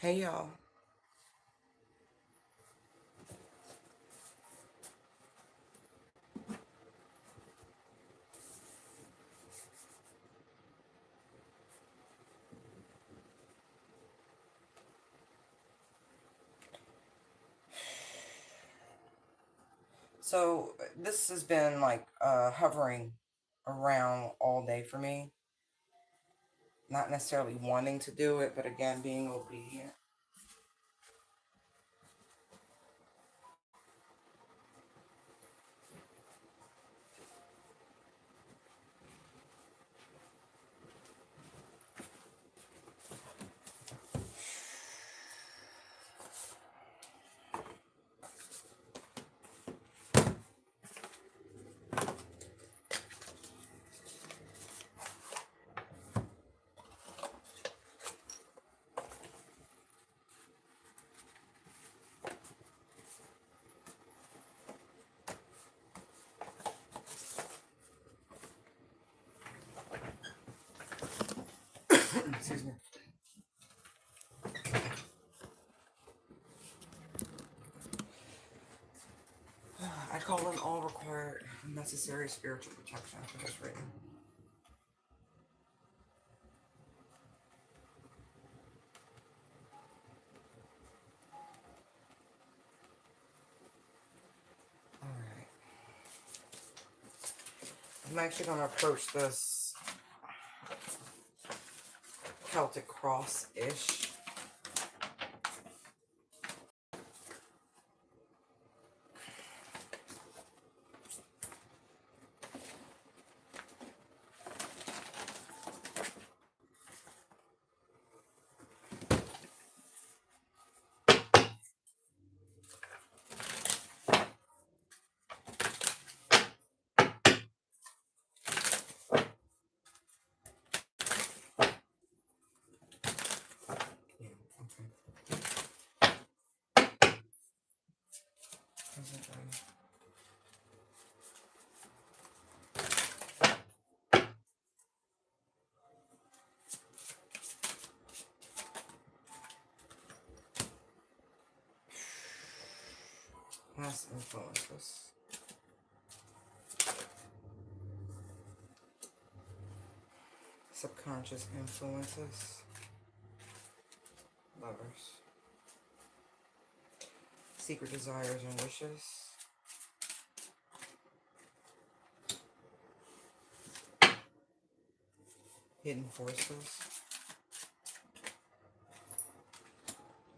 Hey y'all. So this has been like hovering around all day for me. Not necessarily wanting to do it, but again being obedient. Excuse me. I call in all required necessary spiritual protection for this reading. Alright. I'm actually going to approach this Celtic cross-ish. Past influences. Subconscious influences. Lovers. Secret desires and wishes. Hidden forces.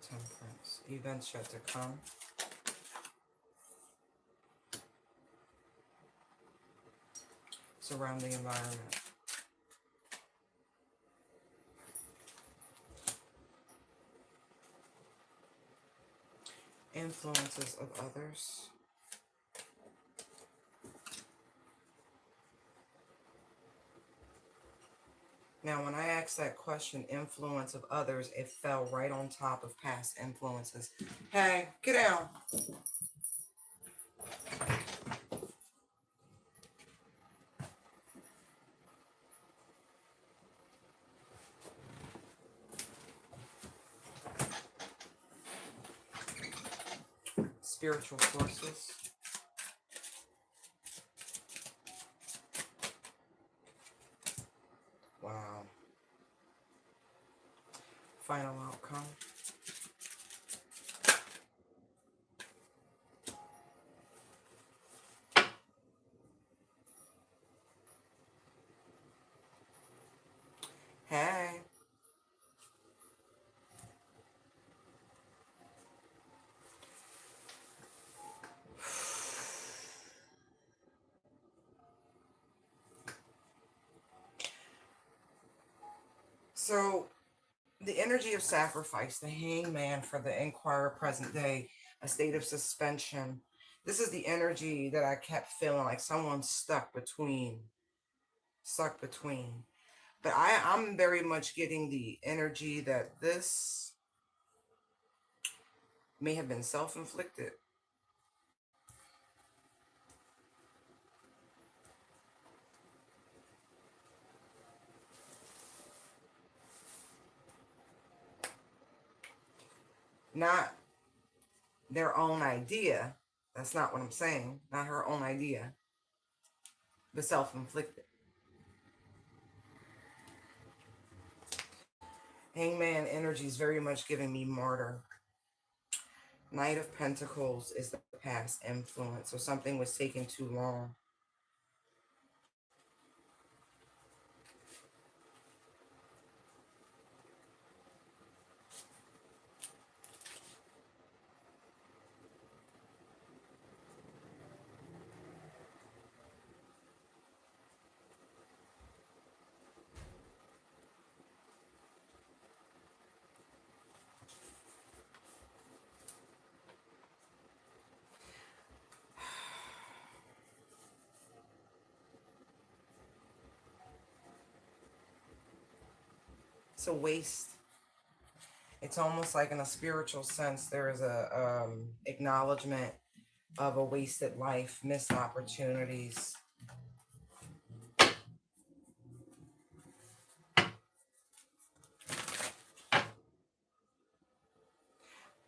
Temperance. Events yet to come. Surrounding environment. Influences of others. Now, when I asked that question, influence of others, it fell right on top of past influences. Hey, get down. Spiritual forces. Wow. Final outcome. Hey. So, the energy of sacrifice, the hangman for the Inquirer present day, a state of suspension. This is the energy that I kept feeling like someone's stuck between. Stuck between. But I'm very much getting the energy that this may have been self-inflicted. not their own idea. That's not what I'm saying. Not her own idea, but self-inflicted. Hangman energy is very much giving me martyr. Knight of Pentacles is the past influence. So something was taking too long. It's a waste. It's almost like in a spiritual sense, there is a acknowledgement of a wasted life, missed opportunities.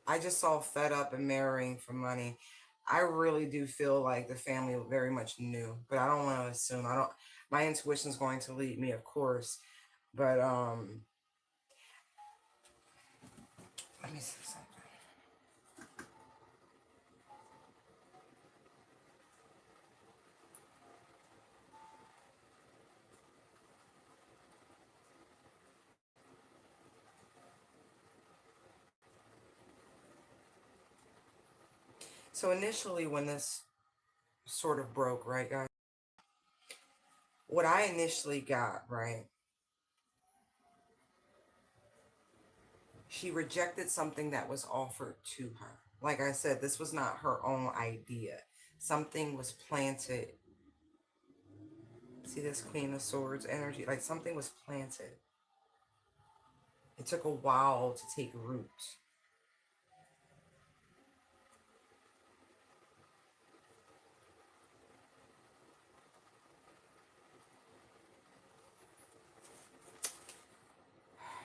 I just saw fed up and marrying for money. I really do feel like the family very much knew, but I don't want to assume. I don't. My intuition is going to lead me, of course, but let me see something. So initially, when this sort of broke, right, guys? What I initially got, right? She rejected something that was offered to her. Like I said, this was not her own idea. Something was planted. See this Queen of Swords energy? Like something was planted. It took a while to take root.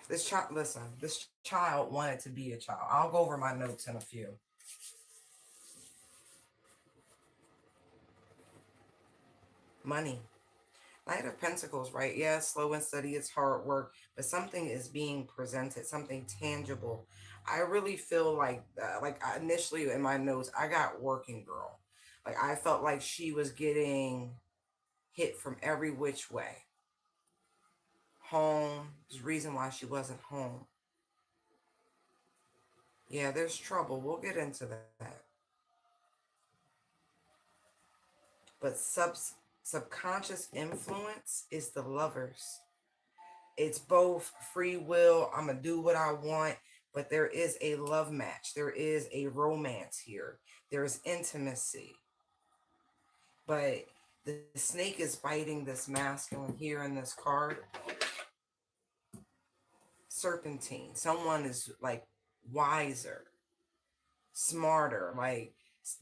This child, listen, this child wanted to be a child. I'll go over my notes in a few. Money. Knight of Pentacles, right? Yeah, slow and steady, it's hard work, but something is being presented, something tangible. I really feel like initially in my notes, I got working girl. Like I felt like she was getting hit from every which way. Home, there's a reason why she wasn't home. Yeah, there's trouble. We'll get into that. But subconscious influence is the lovers. It's both free will, I'm gonna do what I want, but there is a love match. There is a romance here. There's intimacy. But the snake is biting this masculine here in this card. Serpentine. Someone is like wiser, smarter, like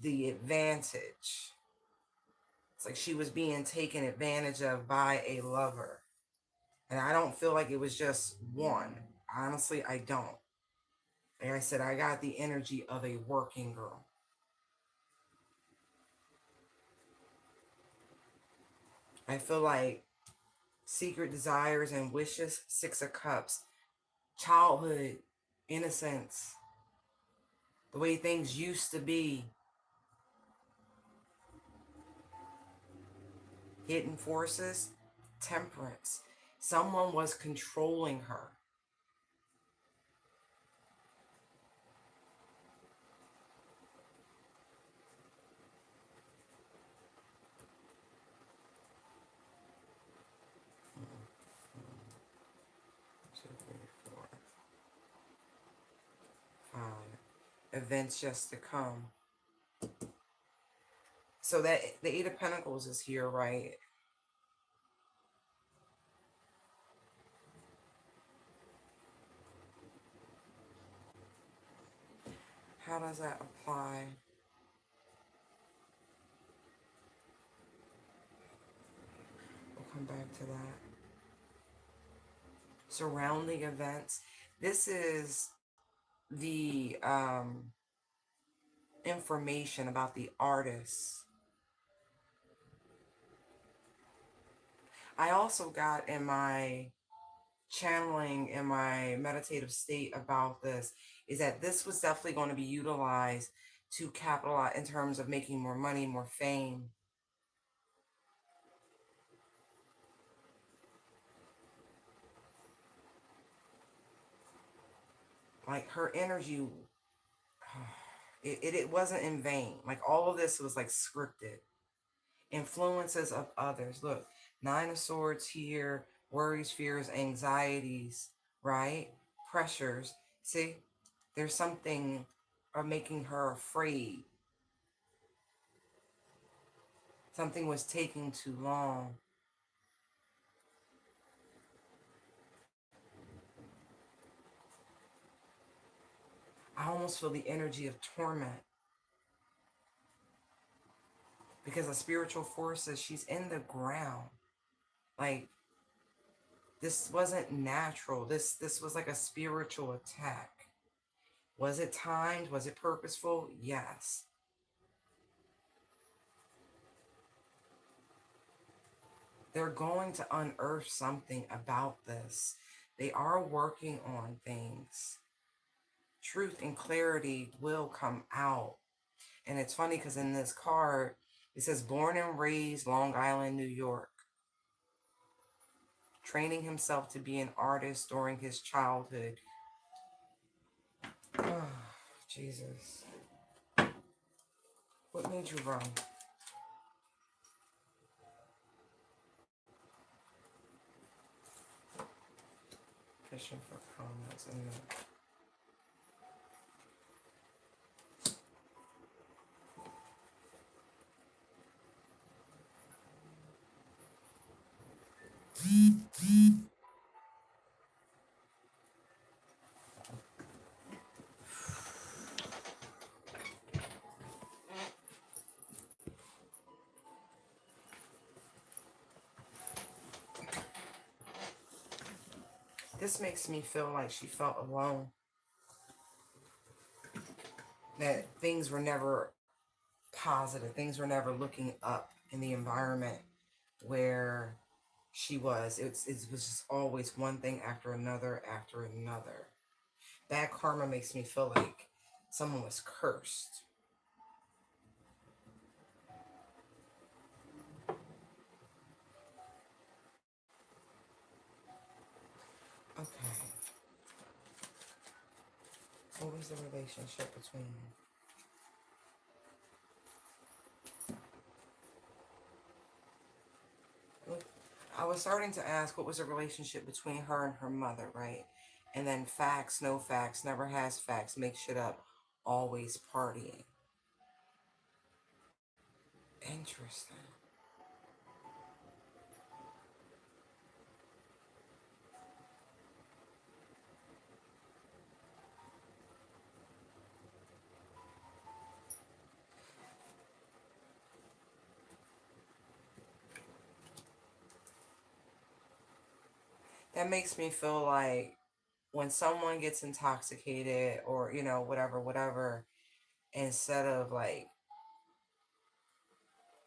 the advantage. It's like she was being taken advantage of by a lover. And I don't feel like it was just one. Honestly, I don't. Like I said, I got the energy of a working girl. I feel like secret desires and wishes, Six of Cups, childhood, innocence, the way things used to be, hidden forces, temperance. Someone was controlling her. Two, three, four, five. Events just to come. So that the Eight of Pentacles is here, right? How does that apply? We'll come back to that. Surrounding events. This is the information about the artist. I also got in my channeling in my meditative state about this is that this was definitely going to be utilized to capitalize in terms of making more money, more fame. Like her energy, it wasn't in vain. Like all of this was like scripted. Influences of others. Look, Nine of Swords here, worries, fears, anxieties, right? Pressures. See, there's something are making her afraid. Something was taking too long. I almost feel the energy of torment because the spiritual forces, she's in the ground. Like this wasn't natural. This was like a spiritual attack. Was it timed? Was it purposeful? Yes. They're going to unearth something about this. They are working on things. Truth and clarity will come out. And it's funny because in this card, it says born and raised Long Island, New York. Training himself to be an artist during his childhood. Oh, Jesus. What made you run? Fishing for comments in the... This makes me feel like she felt alone. That things were never positive. Things were never looking up in the environment where she was. It was just always one thing after another after another. Bad karma makes me feel like someone was cursed. Okay. What was the relationship between them? I was starting to ask what was the relationship between her and her mother, right? And then facts, no facts, never has facts, make shit up, always partying. Interesting. That makes me feel like when someone gets intoxicated or, whatever, whatever, instead of like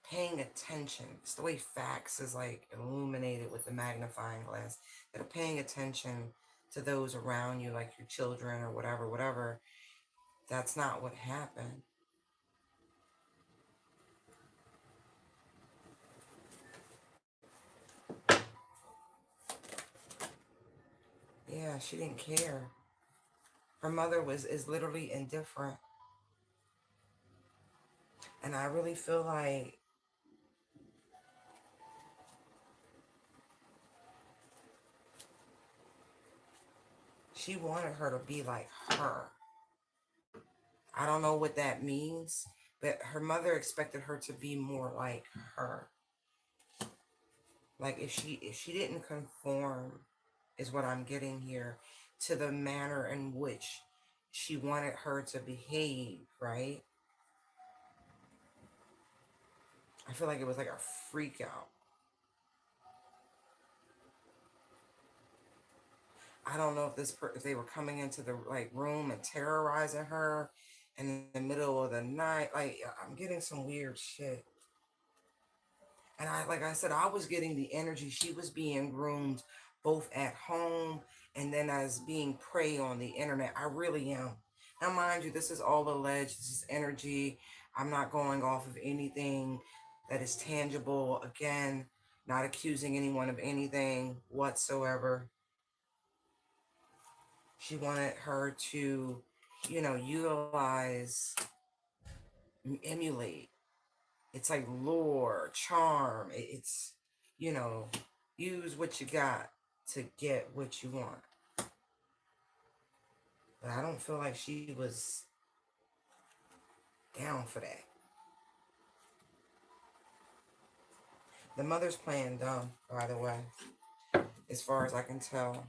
paying attention, it's the way facts is like illuminated with the magnifying glass, that are paying attention to those around you, like your children or whatever, whatever. That's not what happened. Yeah, she didn't care. Her mother is literally indifferent. And I really feel like she wanted her to be like her. I don't know what that means, but her mother expected her to be more like her. Like if she didn't conform, is what I'm getting here, to the manner in which she wanted her to behave, right? I feel like it was like a freak out. I don't know if if they were coming into the like room and terrorizing her in the middle of the night. Like I'm getting some weird shit. And like I said, I was getting the energy she was being groomed both at home and then as being prey on the internet. I really am. Now, mind you, this is all alleged. This is energy. I'm not going off of anything that is tangible. Again, not accusing anyone of anything whatsoever. She wanted her to, utilize, emulate. It's like lure, charm. It's, you know, use what you got to get what you want. But I don't feel like she was down for that. The mother's playing dumb, by the way, as far as I can tell.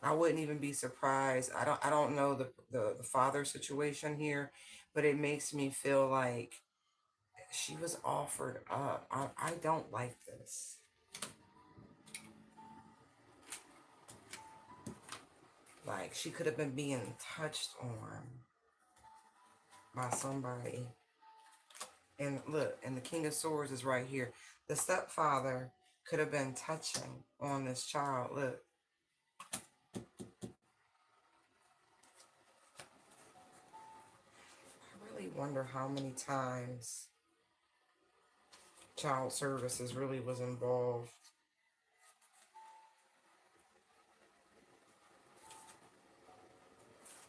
I wouldn't even be surprised. I don't know the father situation here, but it makes me feel like she was offered up. I don't like this. Like she could have been being touched on by somebody. And look, and the King of Swords is right here. The stepfather could have been touching on this child. Look. I really wonder how many times child services really was involved.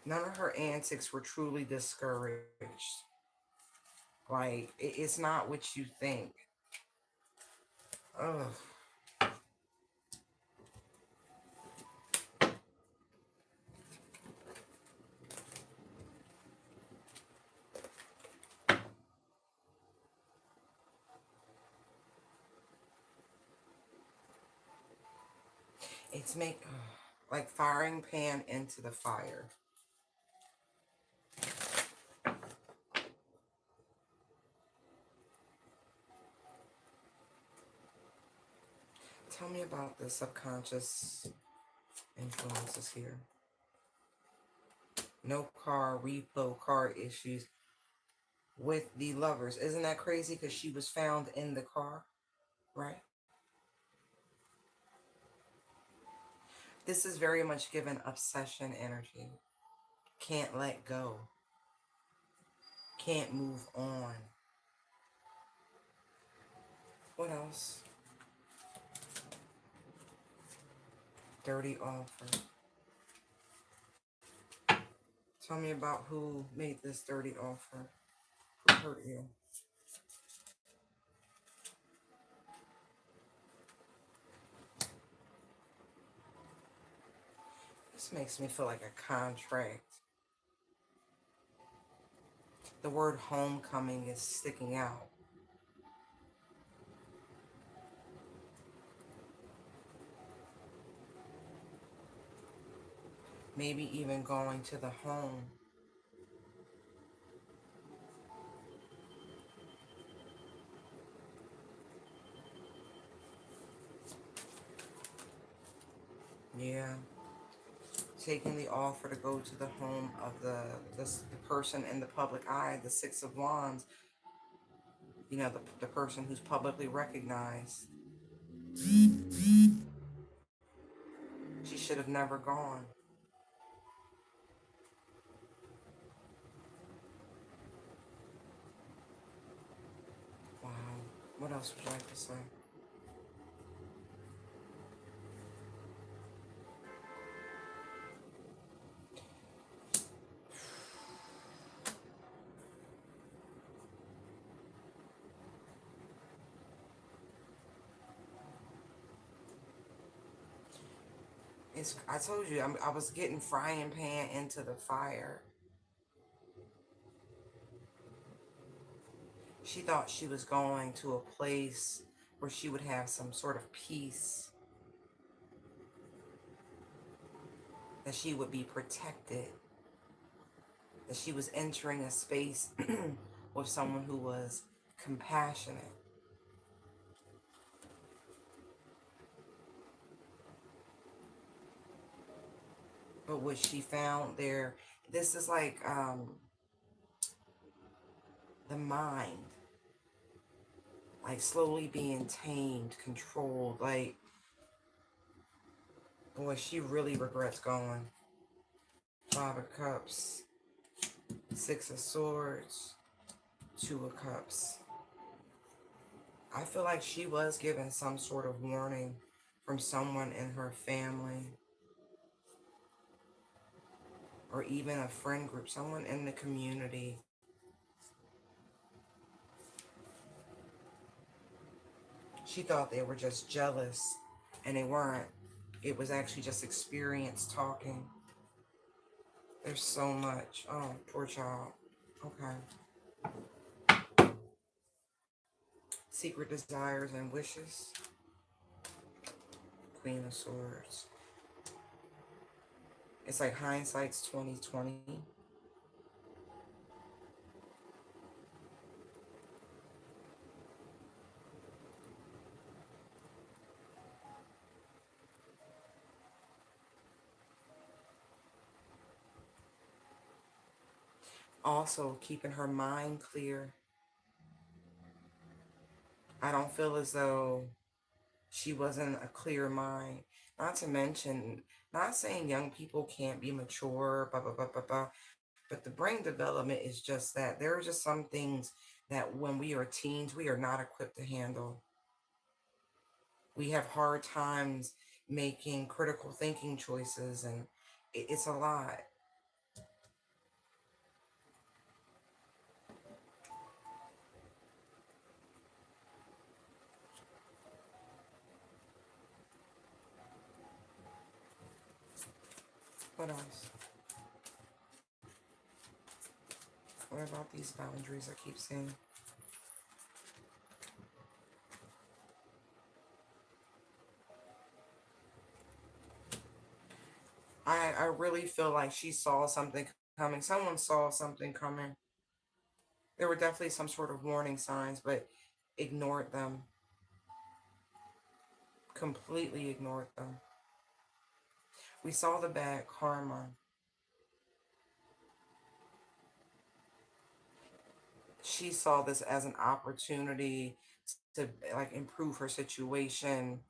None of her antics were truly discouraged. Like, it's not what you think. Ugh. It's like firing pan into the fire. Tell me about the subconscious influences here. No car, repo car issues with the lovers. Isn't that crazy? Because she was found in the car, right? This is very much given obsession energy. Can't let go. Can't move on. What else? Dirty offer. Tell me about who made this dirty offer. Who hurt you? This makes me feel like a contract. The word homecoming is sticking out. Maybe even going to the home. Yeah. Taking the offer to go to the home of the person in the public eye, the Six of Wands, the person who's publicly recognized. She should have never gone. Wow. What else would you like to say? I told you, I was getting frying pan into the fire. She thought she was going to a place where she would have some sort of peace, that she would be protected, that she was entering a space with someone who was compassionate. But what she found there, this is like the mind, like slowly being tamed, controlled. Like, boy, she really regrets going. Five of Cups, Six of Swords, Two of Cups. I feel like she was given some sort of warning from someone in her family or even a friend group, someone in the community. She thought they were just jealous, and they weren't. It was actually just experience talking. There's so much. Oh, poor child. Okay. Secret desires and wishes. Queen of Swords. It's like hindsight's 2020. Also, keeping her mind clear. I don't feel as though she wasn't a clear mind. Not to mention, not saying young people can't be mature, blah, blah, blah, blah, blah. But the brain development is just that. There are just some things that when we are teens, we are not equipped to handle. We have hard times making critical thinking choices, and it's a lot. What else? What about these boundaries I keep seeing? I really feel like she saw something coming. Someone saw something coming. There were definitely some sort of warning signs, but ignored them. Completely ignored them. We saw the bad karma. She saw this as an opportunity to like improve her situation,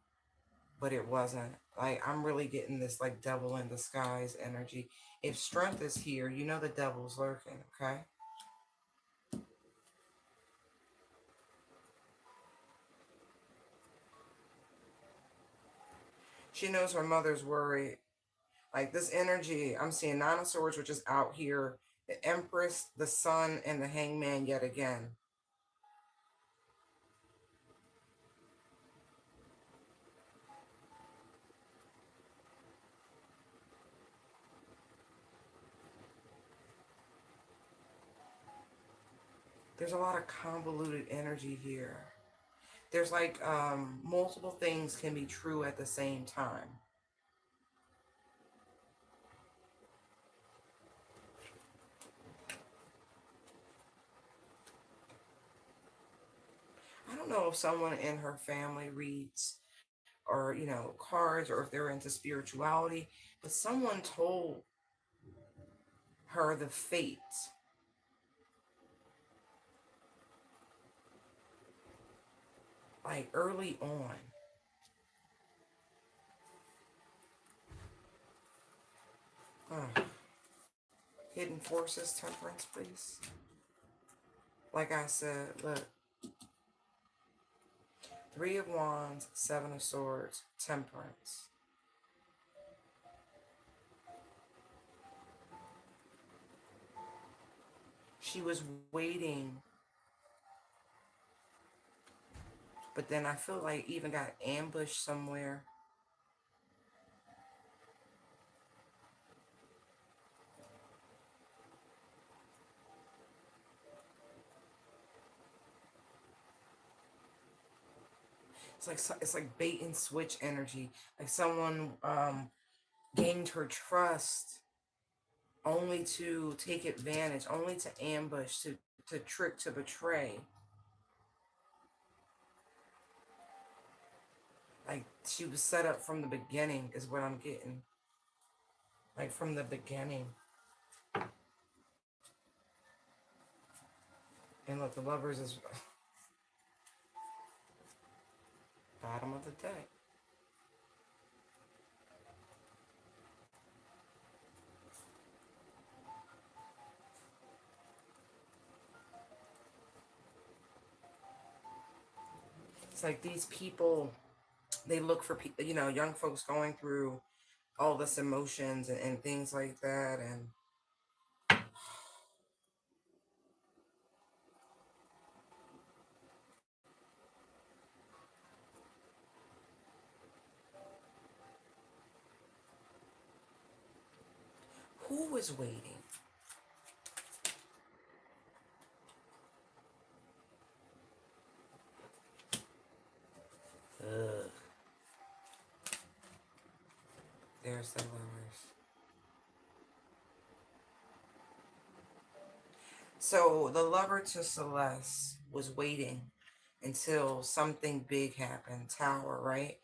but it wasn't. Like, I'm really getting this like devil in disguise energy. If strength is here, you know the devil's lurking, okay? She knows her mother's worried. Like, this energy, I'm seeing Nine of Swords, which is out here, the Empress, the Sun, and the Hangman yet again. There's a lot of convoluted energy here. There's like multiple things can be true at the same time. I don't know if someone in her family reads or, cards, or if they're into spirituality, but someone told her the fate, like early on. Ugh. Hidden forces, temperance, please. Like I said, look, Three of Wands, Seven of Swords, temperance. She was waiting, but then I feel like even got ambushed somewhere. It's like bait and switch energy. Like someone gained her trust only to take advantage, only to ambush, to trick, to betray. Like she was set up from the beginning, is what I'm getting. like from the beginning. And look, the Lovers is bottom of the deck. It's like these people, they look for people, you know, young folks going through all this emotions and things like that. And who is waiting? Ugh. There's the Lovers. So the Lover to Celeste was waiting until something big happened. Tower, right?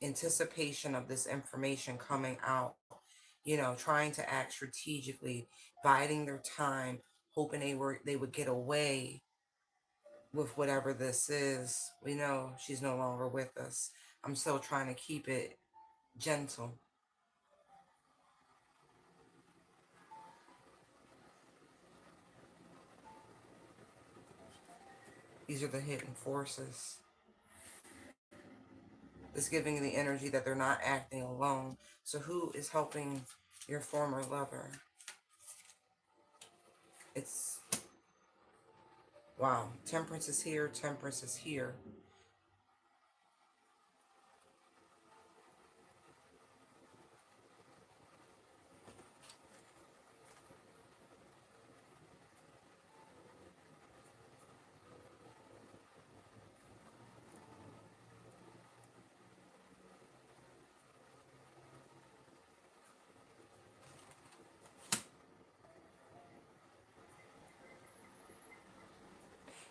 Anticipation of this information coming out, you know, trying to act strategically, biding their time, hoping they would get away with whatever this is. We know she's no longer with us. I'm still trying to keep it gentle. These are the hidden forces. It's giving the energy that they're not acting alone. So who is helping your former lover? It's, wow, Temperance is here, Temperance is here.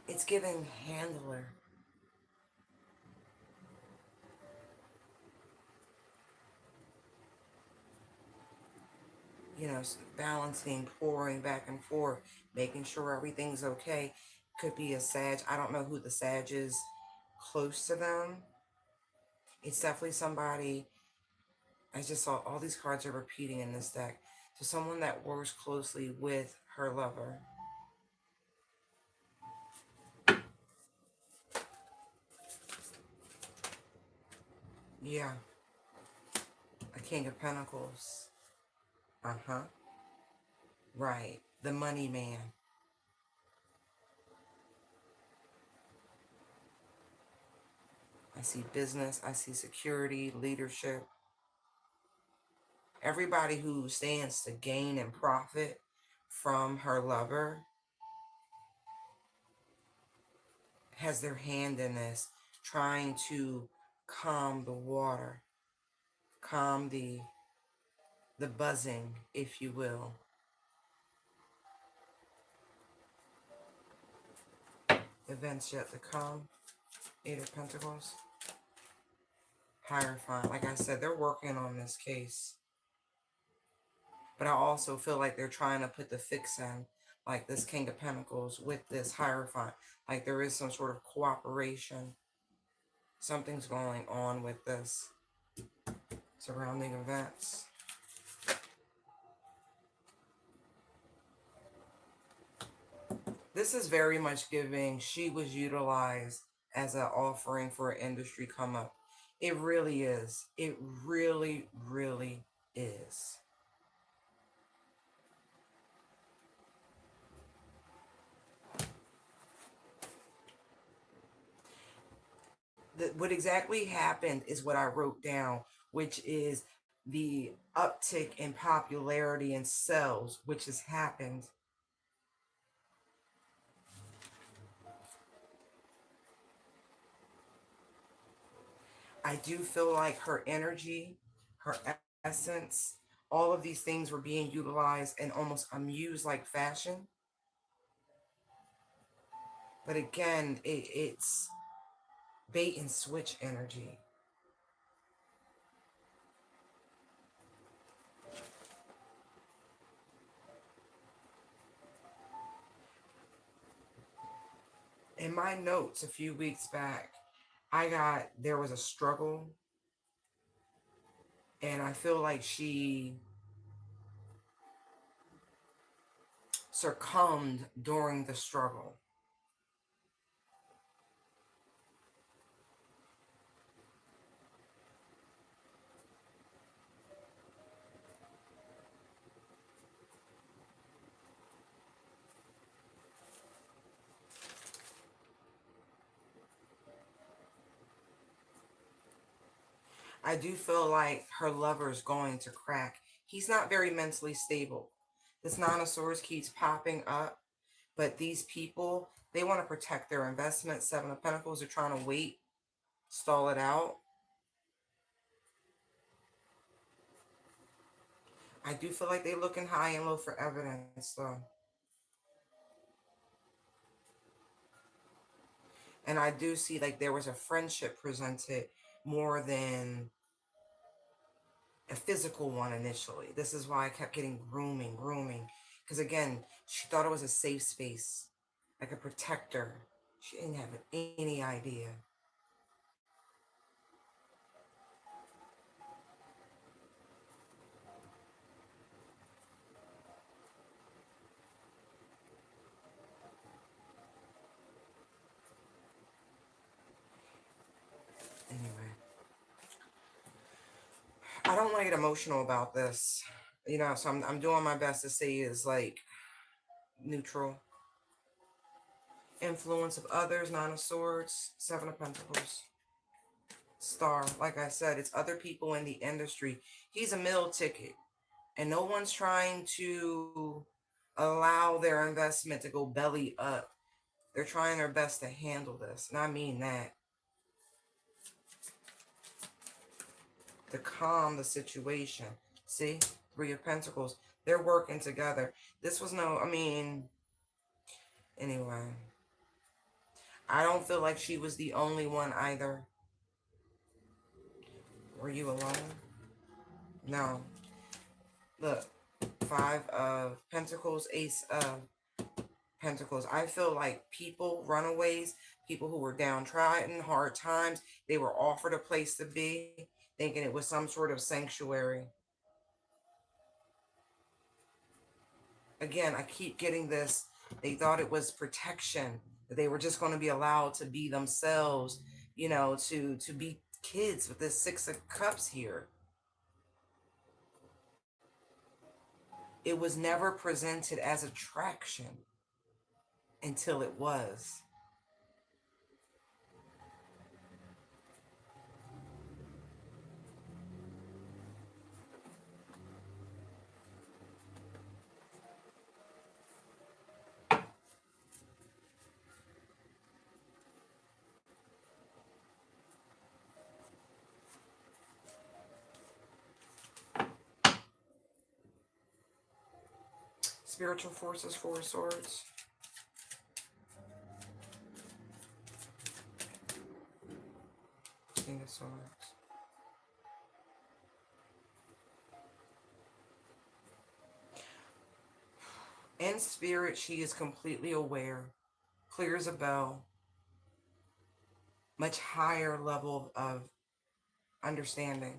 It's giving handler. You know, balancing, pouring back and forth, making sure everything's okay. Could be a Sag. I don't know who the Sag is close to them. It's definitely somebody. I just saw all these cards are repeating in this deck. So someone that works closely with her lover. Yeah, a King of Pentacles. Uh-huh. Right. The money man. I see business. I see security, leadership. Everybody who stands to gain and profit from her lover has their hand in this, trying to calm the water, calm the buzzing, if you will. Events yet to come. Eight of Pentacles. Hierophant. Like I said, they're working on this case. But I also feel like they're trying to put the fix in, like this King of Pentacles with this Hierophant. Like there is some sort of cooperation. Something's going on with this. Surrounding events. This is very much giving she was utilized as an offering for an industry come up. It really is. It really, really is. What exactly happened is what I wrote down, which is the uptick in popularity in sales, which has happened. I do feel like her energy, her essence, all of these things were being utilized in almost a muse-like fashion. But again, it's bait and switch energy. In my notes a few weeks back, I got there was a struggle, and I feel like she succumbed during the struggle. I do feel like her lover is going to crack. He's not very mentally stable. This Nine of Swords keeps popping up, but these people, they want to protect their investment. Seven of Pentacles are trying to wait, stall it out. I do feel like they're looking high and low for evidence, though. And I do see like there was a friendship presented more than a physical one initially. This is why I kept getting grooming, grooming. Because again, she thought it was a safe space, like a protector. She didn't have any idea. Anyway, I don't want to get emotional about this, you know. So I'm doing my best to say is like neutral. Influence of others, Nine of Swords, Seven of Pentacles, Star. Like I said, it's other people in the industry. He's a meal ticket, and no one's trying to allow their investment to go belly up. They're trying their best to handle this, and I mean that, to calm the situation. See, Three of Pentacles. They're working together. This was no, I mean, anyway. I don't feel like she was the only one either. Were you alone? No. Look, Five of Pentacles, Ace of Pentacles. I feel like people, runaways, people who were downtrodden, hard times, they were offered a place to be, thinking it was some sort of sanctuary. Again, I keep getting this. They thought it was protection, that they were just going to be allowed to be themselves, you know, to be kids with this Six of Cups here. It was never presented as attraction until it was. Spiritual forces, Four of Swords. King of Swords. In spirit, she is completely aware, clear as a bell, much higher level of understanding.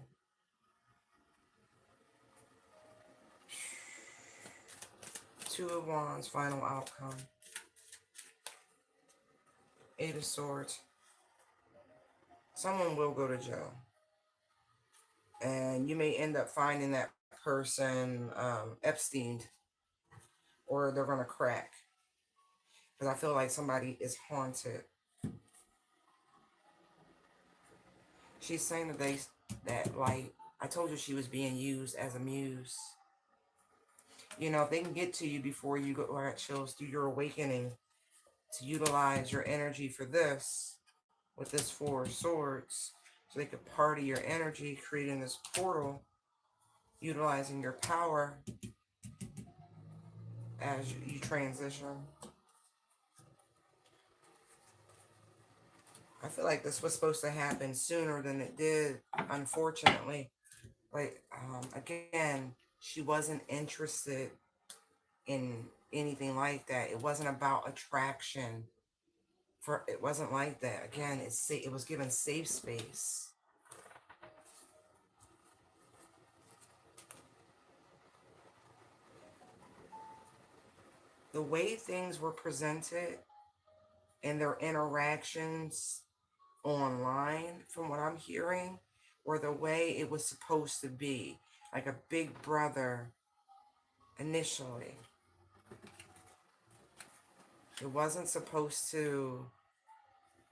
Two of Wands, final outcome. Eight of Swords. Someone will go to jail. And you may end up finding that person Epstein, or they're going to crack. Because I feel like somebody is haunted. She's saying that, like, I told you she was being used as a muse. You know, if they can get to you before you go, or it shows through your awakening, to utilize your energy for this, with this Four of Swords, so they could party your energy, creating this portal, utilizing your power as you transition. I feel like this was supposed to happen sooner than it did, unfortunately. Like, again, she wasn't interested in anything like that. It wasn't about attraction. For it wasn't like that. Again, it was given safe space. The way things were presented and their interactions online, from what I'm hearing, were the way it was supposed to be, like a big brother initially. It wasn't supposed to,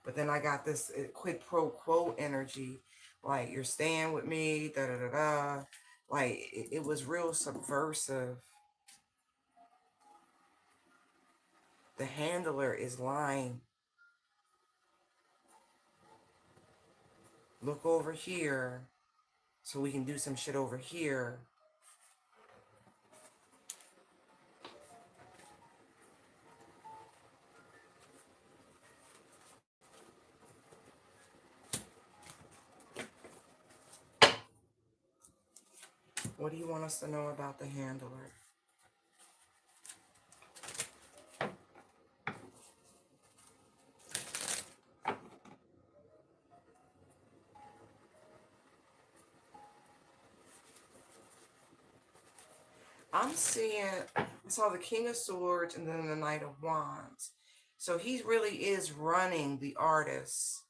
but then I got this quid pro quo energy, like you're staying with me, da da da da. Like it was real subversive. The handler is lying. Look over here so we can do some shit over here. What do you want us to know about the handler? I'm seeing, I saw the King of Swords and then the Knight of Wands. So he really is running the artist.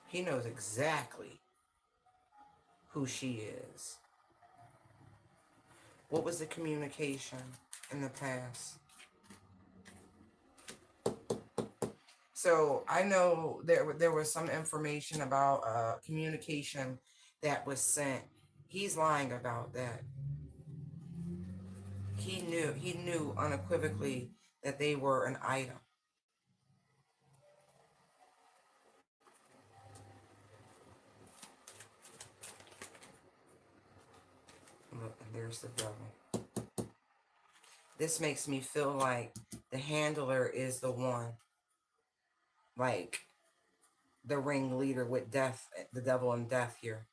He knows exactly who she is. What was the communication in the past? So I know there was some information about communication that was sent. He's lying about that. He knew unequivocally that they were an item. Look, and there's the devil. This makes me feel like the handler is the one, like the ringleader with death, the devil and death here.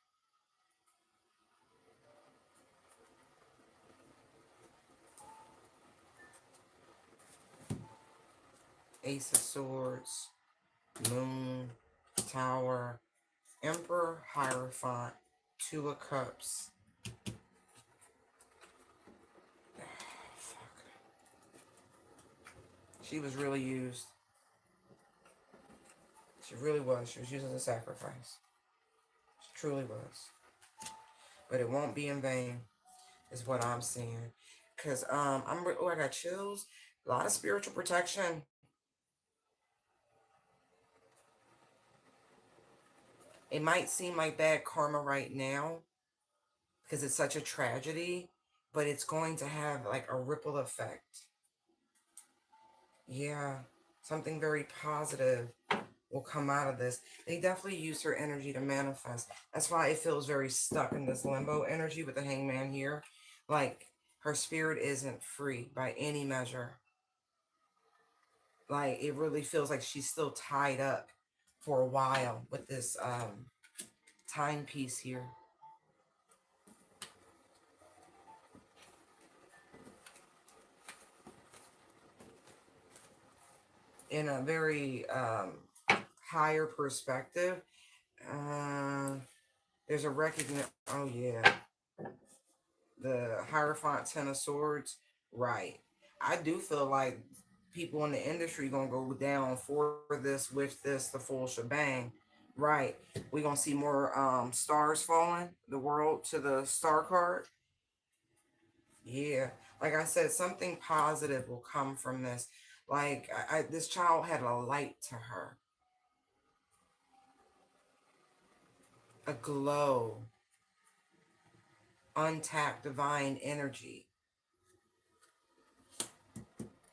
Ace of Swords, Moon, Tower, Emperor, Hierophant, Two of Cups. Fuck. She was really used. She really was. She was used as a sacrifice. She truly was. But it won't be in vain, is what I'm seeing. Cause I got chills. A lot of spiritual protection. It might seem like bad karma right now because it's such a tragedy, but it's going to have like a ripple effect. Yeah, something very positive will come out of this. They definitely use her energy to manifest. That's why it feels very stuck in this limbo energy with the hangman here. Like her spirit isn't free by any measure. Like it really feels like she's still tied up for a while with this timepiece here. In a very higher perspective, uh, there's a recognition. Oh yeah, the Hierophant Ten of Swords. Right. I do feel like people in the industry gonna go down for this with this the full shebang. Right. We're gonna see more stars falling, the world to the star card. Yeah. Like I said, something positive will come from this. Like this child had a light to her, a glow, untapped divine energy.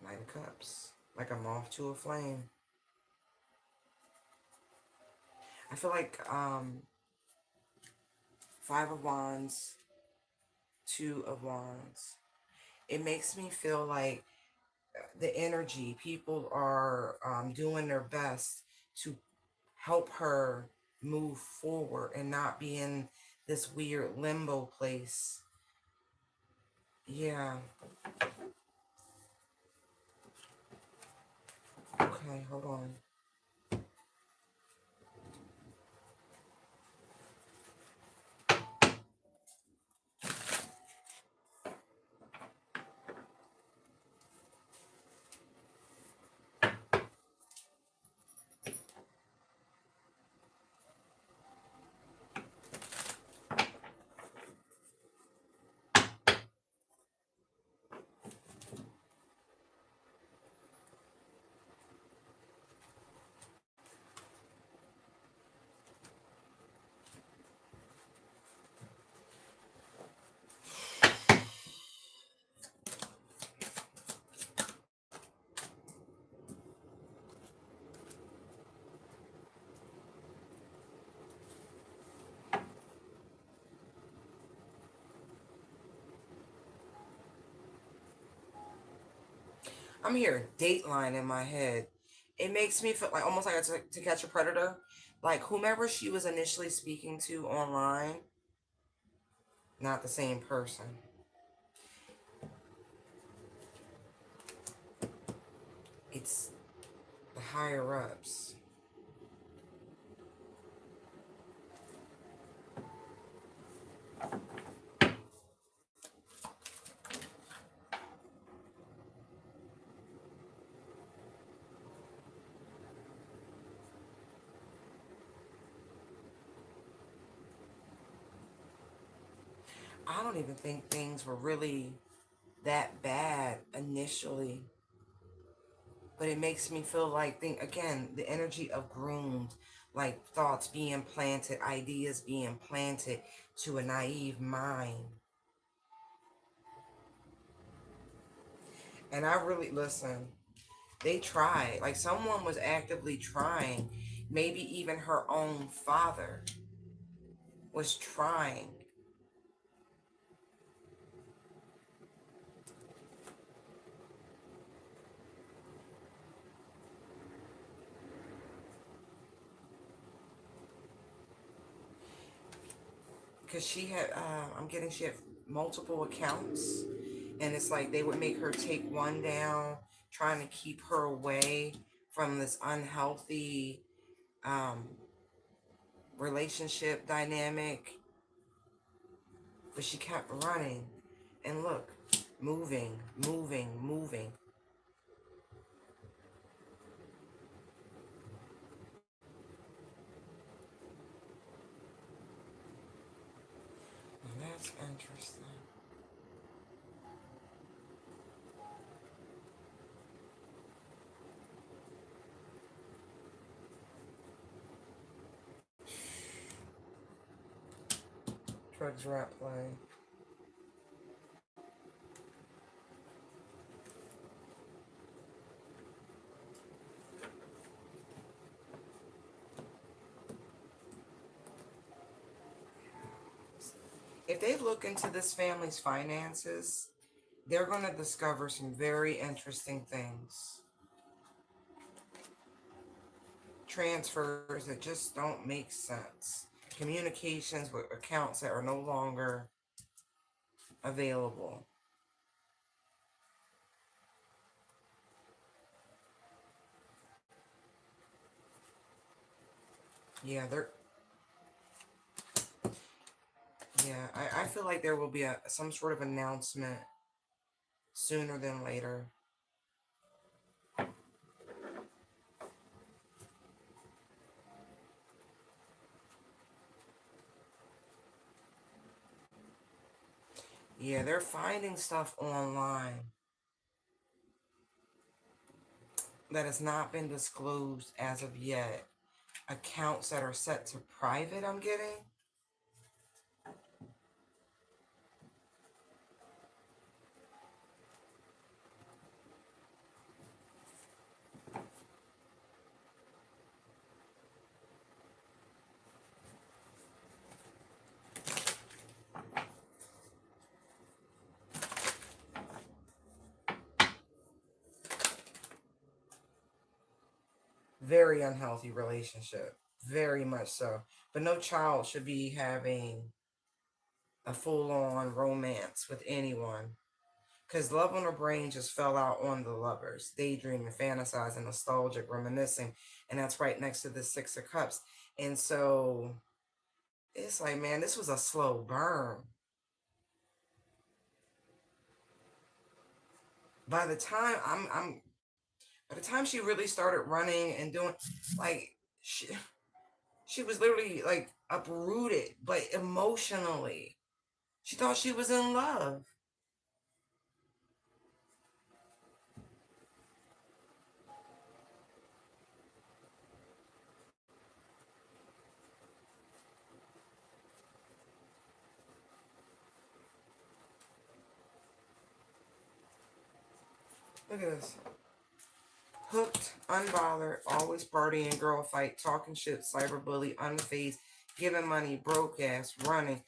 Knight of Cups, like a moth to a flame. I feel like Five of Wands, Two of Wands. It makes me feel like the energy. People are doing their best to help her move forward and not be in this weird limbo place. Yeah. Okay, hold on. I'm hearing Dateline in my head. It makes me feel like almost like to catch a predator. Like whomever she was initially speaking to online, not the same person. It's the higher ups. I don't even think things were really that bad initially. But it makes me feel like, think again, the energy of groomed, like thoughts being planted, ideas being planted to a naive mind. And I really, listen, they tried. Like someone was actively trying. Maybe even her own father was trying. Because she had, I'm getting she had multiple accounts. And it's like they would make her take one down, trying to keep her away from this unhealthy um, relationship dynamic. But she kept running. And look, moving, moving, moving. And that's interesting. Drugs are at play. If they look into this family's finances, they're going to discover some very interesting things. Transfers that just don't make sense. Communications with accounts that are no longer available. Yeah, they're yeah, I feel like there will be some sort of announcement sooner than later. Yeah, they're finding stuff online that has not been disclosed as of yet. Accounts that are set to private, I'm getting. Very unhealthy relationship. Very much so. But no child should be having a full on romance with anyone. Because love on the brain just fell out on the lovers, daydreaming, fantasizing, nostalgic, reminiscing. And that's right next to the Six of Cups. And so it's like, man, this was a slow burn. By the time by the time she really started running and doing, like, she was literally like uprooted, but emotionally. She thought she was in love. Look at this. Hooked, unbothered, always partying, girl fight, talking shit, cyberbully, unfazed, giving money, broke ass, running,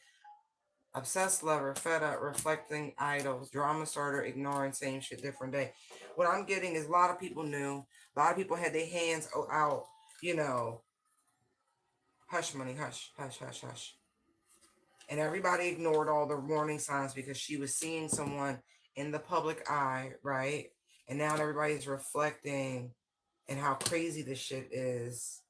obsessed lover, fed up, reflecting, idle, drama starter, ignoring, same shit, different day. What I'm getting is a lot of people knew, a lot of people had their hands out, you know, hush money, hush, hush, hush, hush. And everybody ignored all the warning signs because she was seeing someone in the public eye, right? And now everybody's reflecting and how crazy this shit is.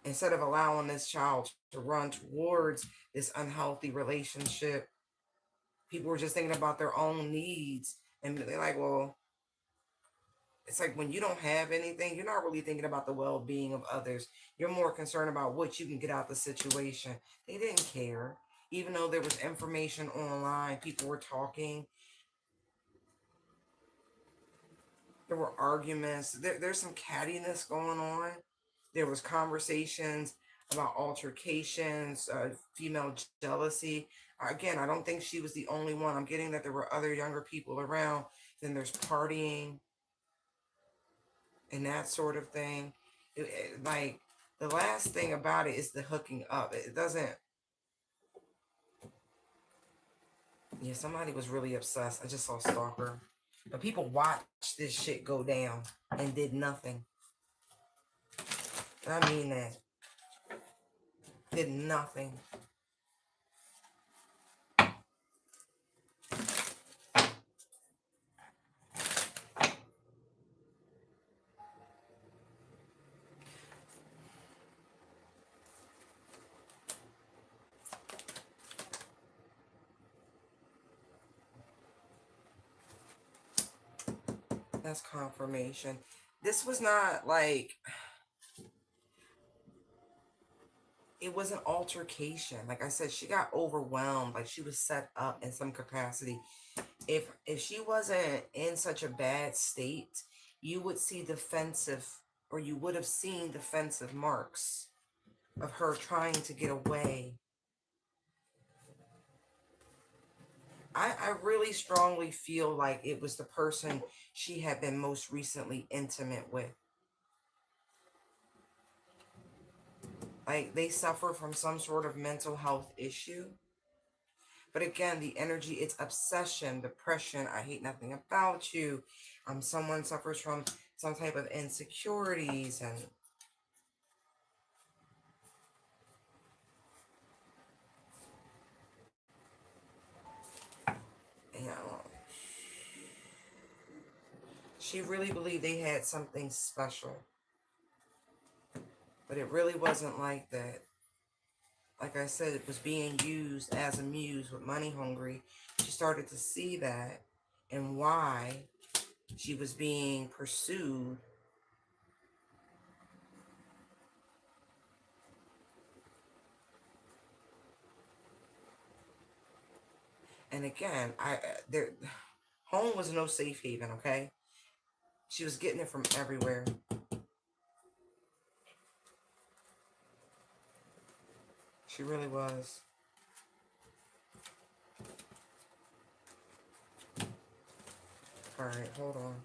Instead of allowing this child to run towards this unhealthy relationship, people were just thinking about their own needs. And they're like, well, it's like when you don't have anything, you're not really thinking about the well-being of others. You're more concerned about what you can get out the situation. They didn't care. Even though there was information online, people were talking. There were arguments. There's some cattiness going on. There was conversations about altercations, female jealousy. Again, I don't think she was the only one. I'm getting that there were other younger people around. Then there's partying and that sort of thing. Like, the last thing about it is the hooking up. It doesn't. Yeah, somebody was really obsessed. I just saw Stalker. But people watched this shit go down and did nothing. I mean that. Did nothing. That's confirmation. This was not like, it was an altercation. Like I said, she got overwhelmed. Like, she was set up in some capacity. If she wasn't in such a bad state, you would see defensive, or you would have seen defensive marks of her trying to get away. I really strongly feel like it was the person she had been most recently intimate with. Like, they suffer from some sort of mental health issue. But again, the energy, it's obsession, depression, I hate nothing about you. Someone suffers from some type of insecurities, and you know, she really believed they had something special. But it really wasn't like that. Like I said, it was being used as a muse with money hungry. She started to see that and why she was being pursued. And again, home was no safe haven, okay? She was getting it from everywhere. She really was. All right, hold on.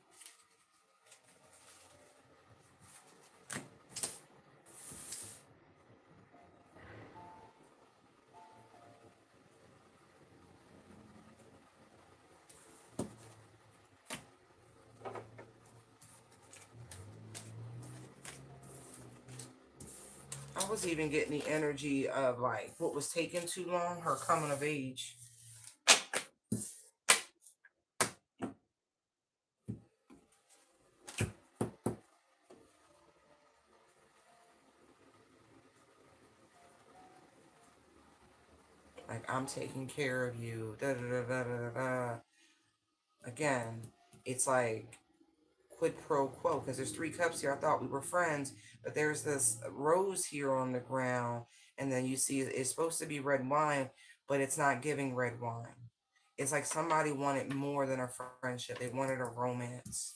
I was even getting the energy of like what was taking too long, her coming of age. Like, I'm taking care of you. Da da da da da da. Again, it's like quid pro quo, because there's 3 cups here. I thought we were friends, but there's this rose here on the ground, and then you see it's supposed to be red wine, but it's not giving red wine. It's like somebody wanted more than a friendship. They wanted a romance.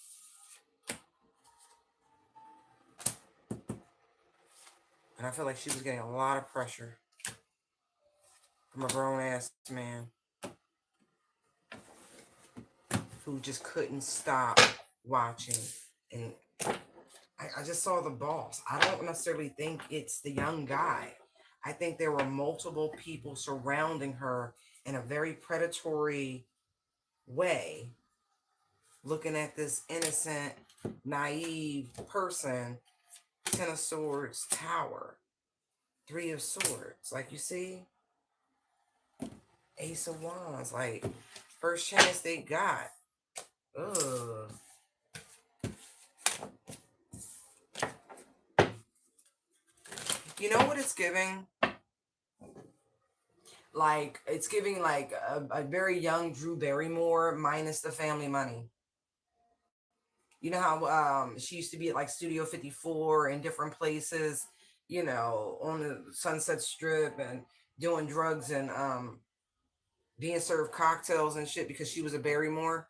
And I feel like she was getting a lot of pressure from a grown ass man who just couldn't stop watching. And I just saw the boss. I don't necessarily think it's the young guy. I think there were multiple people surrounding her in a very predatory way, looking at this innocent, naive person. 10 of Swords, Tower, 3 of Swords. Like, you see? Ace of Wands. Like, first chance they got. Ugh. You know what it's giving? Like, it's giving like a very young Drew Barrymore minus the family money. You know how she used to be at like Studio 54 in different places, you know, on the Sunset Strip and doing drugs and being served cocktails and shit because she was a Barrymore,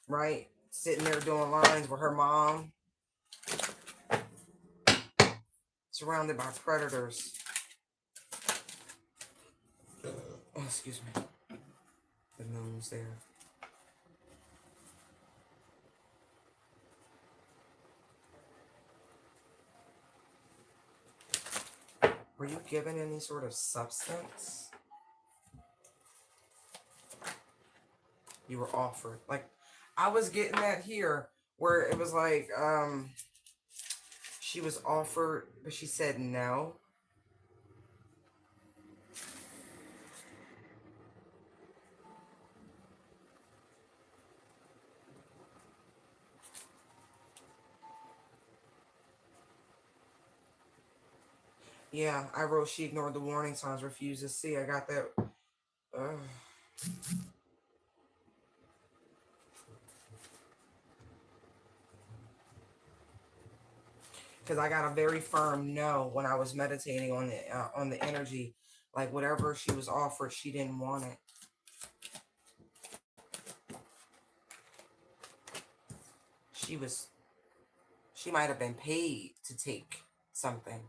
right? Sitting there doing lines with her mom, surrounded by predators. Oh, excuse me. The moon's there. Were you given any sort of substance? You were offered. Like, I was getting that here, where it was like, she was offered, but she said no. Yeah, I wrote she ignored the warning signs, refused to see. I got that. Because I got a very firm no when I was meditating on the energy. Like, whatever she was offered, she didn't want it. She might have been paid to take something.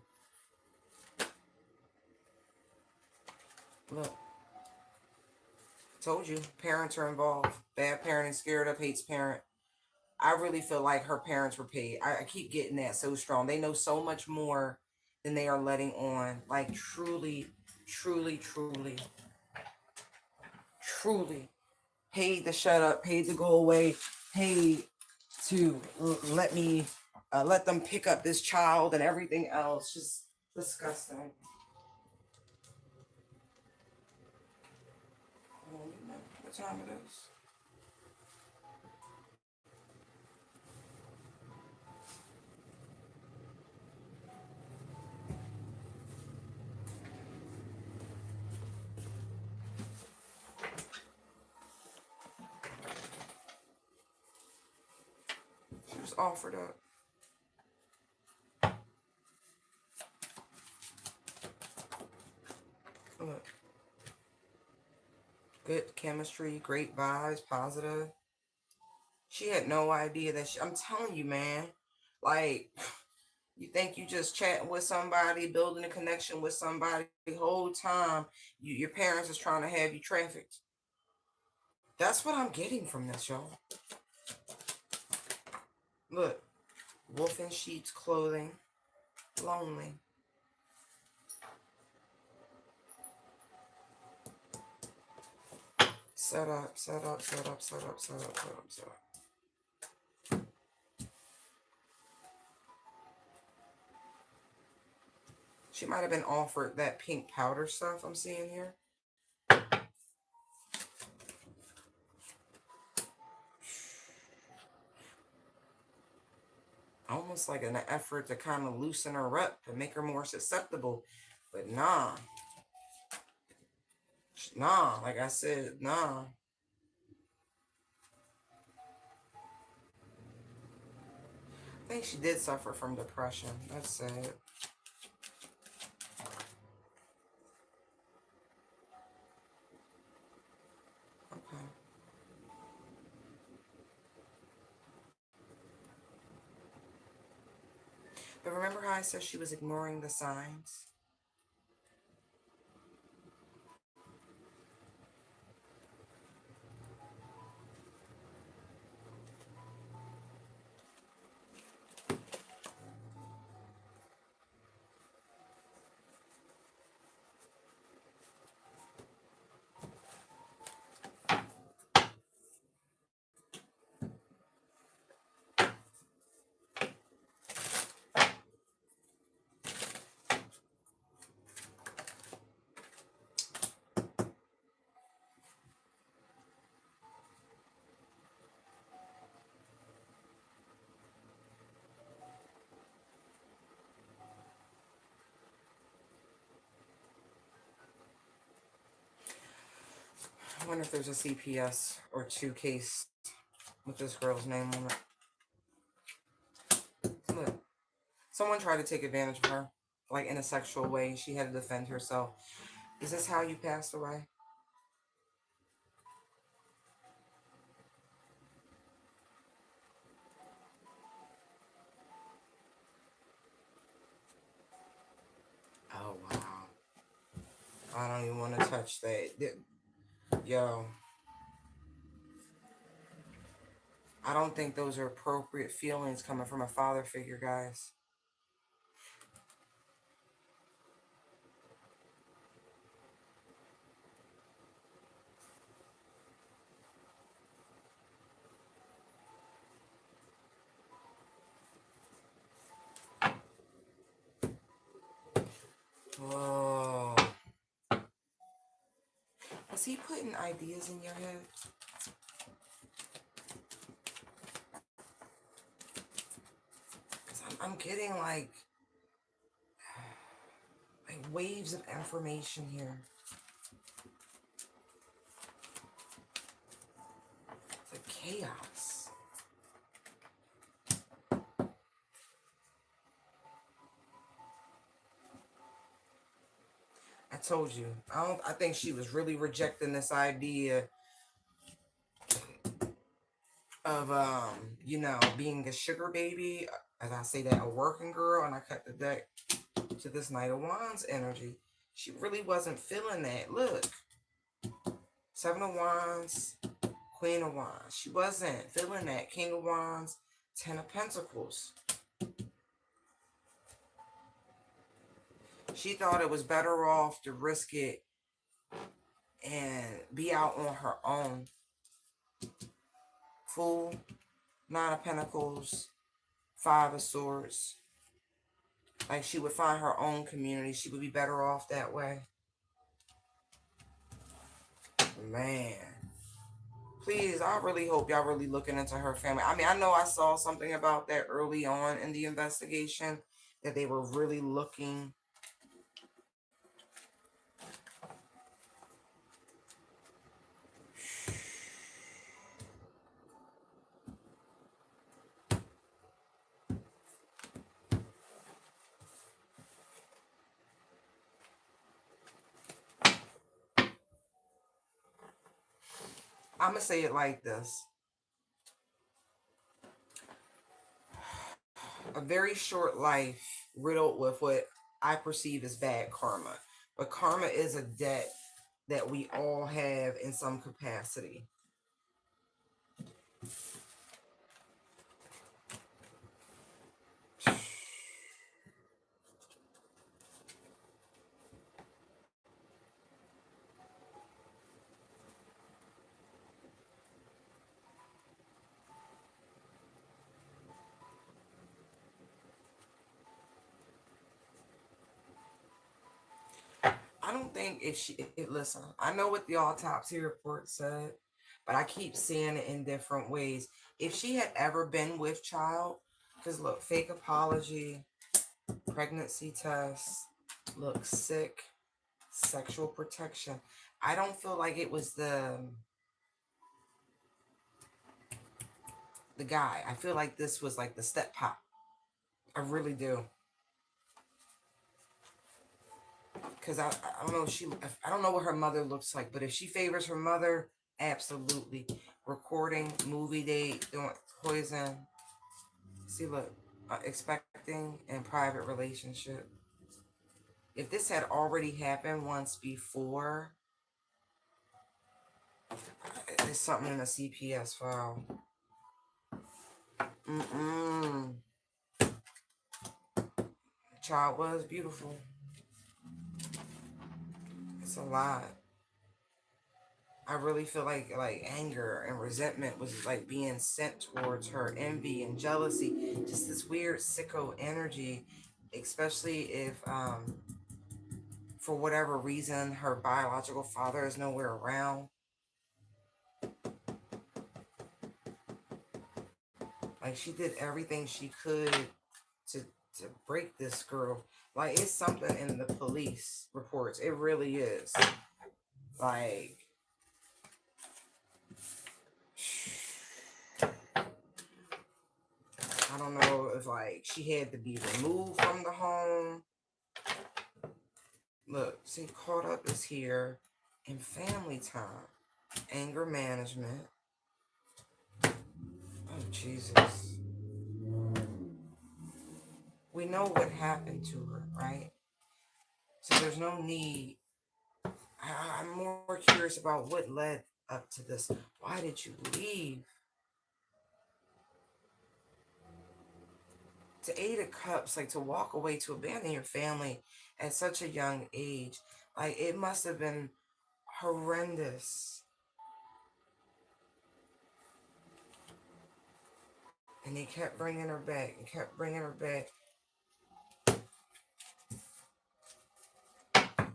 Look, told you, parents are involved. Bad parenting, scared of, hates parent. I really feel like her parents were paid. I keep getting that so strong. They know so much more than they are letting on. Like, truly, truly, truly, truly paid to shut up, paid to go away, paid to let them pick up this child and everything else. Just disgusting. Oh, you know what time it is? She was offered up. Look, good chemistry, great vibes, positive. She had no idea that I'm telling you, man. Like, you think you just chatting with somebody, building a connection with somebody the whole time. Your parents is trying to have you trafficked. That's what I'm getting from this, y'all. Look, wolf in sheep's clothing, lonely. Set up, set up, set up, set up, set up, set up, set up. She might have been offered that pink powder stuff I'm seeing here. Almost like an effort to kind of loosen her up and make her more susceptible. But nah. Nah, like I said, nah. I think she did suffer from depression. That's sad. Okay. But remember how I said she was ignoring the signs? I wonder if there's a CPS or two case with this girl's name on it. Look, someone tried to take advantage of her, like in a sexual way. She had to defend herself. Is this how you passed away? Oh, wow. I don't even want to touch that. Yo, I don't think those are appropriate feelings coming from a father figure, guys. Whoa. Is he putting ideas in your head? Because I'm getting like waves of information here. It's like chaos. I told you. I think she was really rejecting this idea of being a sugar baby. As I say that, a working girl, and I cut the deck to this Knight of Wands energy. She really wasn't feeling that. Look. Seven of Wands, Queen of Wands. She wasn't feeling that. King of Wands, Ten of Pentacles. She thought it was better off to risk it and be out on her own. Fool, Nine of Pentacles, Five of Swords. Like she would find her own community. She would be better off that way. Man. Please, I really hope y'all really looking into her family. I mean, I know I saw something about that early on in the investigation, that they were really looking. I'm going to say it like this. A very short life riddled with what I perceive as bad karma. But karma is a debt that we all have in some capacity. think if listen, I know what the autopsy report said, but I keep seeing it in different ways. If she had ever been with child, because look, fake apology, pregnancy test, look, sick, sexual protection. I don't feel like it was the guy. I feel like this was like the step pop. I really do. Because I don't know, I don't know what her mother looks like, but if she favors her mother, absolutely. Recording, movie date, doing poison. See, look, expecting and private relationship. If this had already happened once before, there's something in a CPS file. Child was beautiful. It's a lot. I really feel like anger and resentment was like being sent towards her, envy and jealousy, just this weird sicko energy, especially if for whatever reason her biological father is nowhere around. Like she did everything she could to to break this girl. Like it's something in the police reports. It really is. Like I don't know if like she had to be removed from the home. Look, see, caught up is here in family time, anger management. Oh, Jesus. We know what happened to her, right? So there's no need. I'm more curious about what led up to this. Why did you leave? To Eight of Cups, like to walk away, to abandon your family at such a young age, like it must have been horrendous. And they kept bringing her back and kept bringing her back.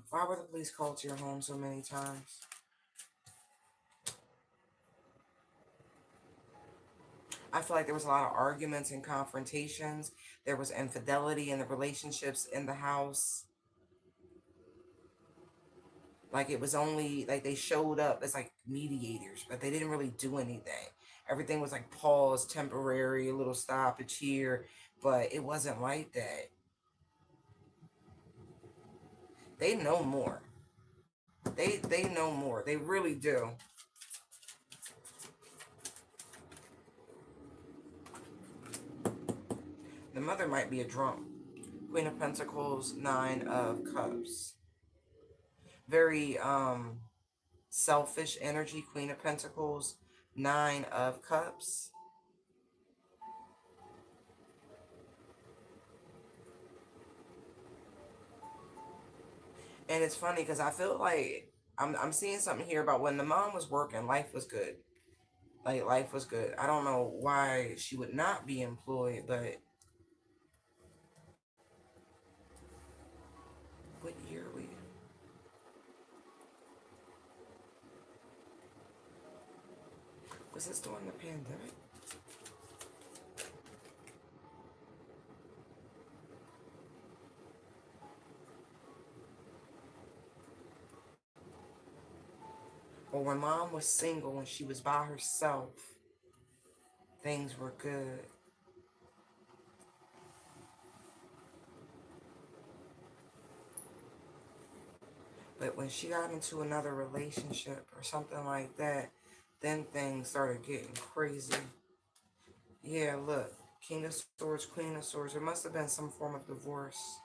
Why were the police called to your home so many times? I feel like there was a lot of arguments and confrontations. There was infidelity in the relationships in the house. Like it was only like they showed up as like mediators, but they didn't really do anything. Everything was like pause, temporary, a little stoppage here, but it wasn't like that. They know more. They know more. They really do. The mother might be a drunk. Queen of Pentacles, Nine of Cups. Very selfish energy, Queen of Pentacles, Nine of Cups. And it's funny because I feel like I'm seeing something here about when the mom was working, life was good. Like life was good. I don't know why she would not be employed, but what year are we? Was this during the pandemic? Or when mom was single and she was by herself, things were good. But when she got into another relationship or something like that, then things started getting crazy. Yeah, look. King of Swords, Queen of Swords. There must have been some form of divorce.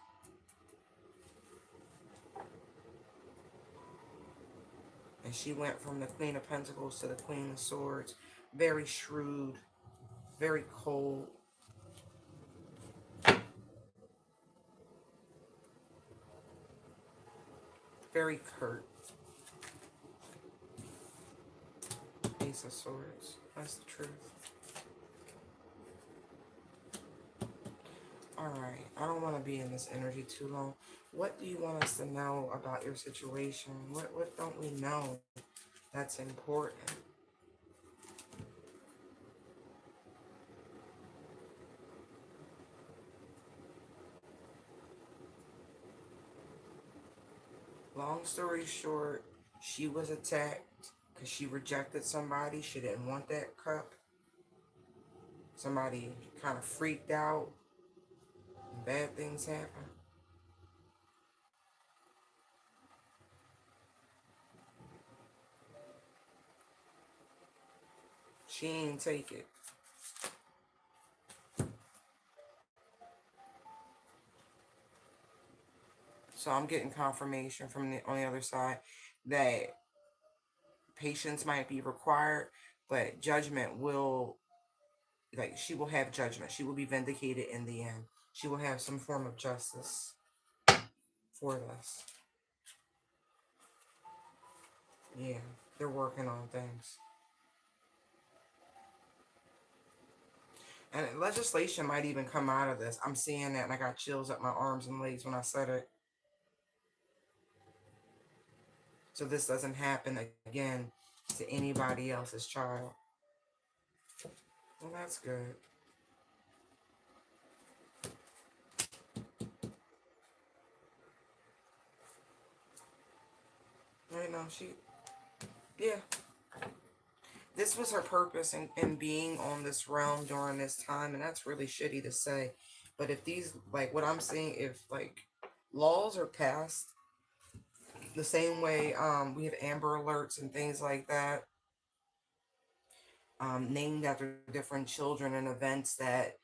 And she went from the Queen of Pentacles to the Queen of Swords. Very shrewd. Very cold. Very curt. Ace of Swords. That's the truth. All right. I don't want to be in this energy too long. What do you want us to know about your situation? What don't we know that's important? Long story short, she was attacked because she rejected somebody. She didn't want that cup. Somebody kind of freaked out. And bad things happen. She ain't take it. So I'm getting confirmation from on the other side that patience might be required, but judgment will, like, she will have judgment. She will be vindicated in the end. She will have some form of justice for this. Yeah, they're working on things. And legislation might even come out of this. I'm seeing that and I got chills up my arms and legs when I said it. So this doesn't happen again to anybody else's child. Well, that's good. You know, yeah, this was her purpose in being on this realm during this time, and that's really shitty to say. But if these, like what I'm seeing, if like laws are passed the same way, we have Amber Alerts and things like that, named after different children and events that,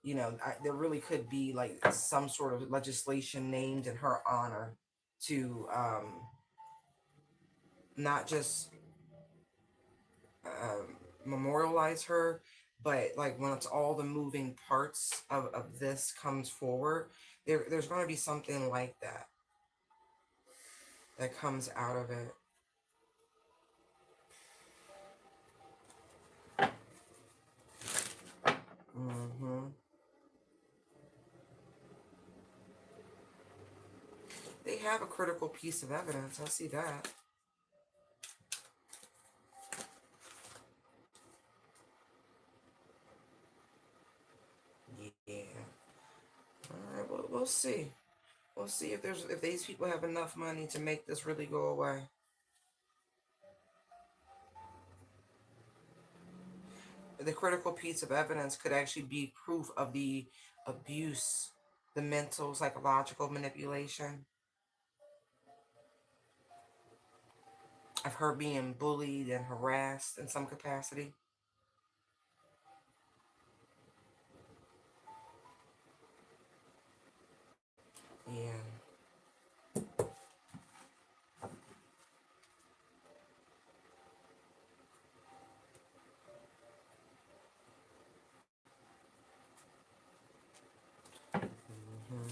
there really could be like some sort of legislation named in her honor to not just memorialize her, but like when it's all the moving parts of this comes forward, there's going to be something like that that comes out of it. hmm They have a critical piece of evidence. I see that. Yeah. All right. Well, we'll see. We'll see if these people have enough money to make this really go away. The critical piece of evidence could actually be proof of the abuse, the mental, psychological manipulation of her being bullied and harassed in some capacity. Yeah. hmm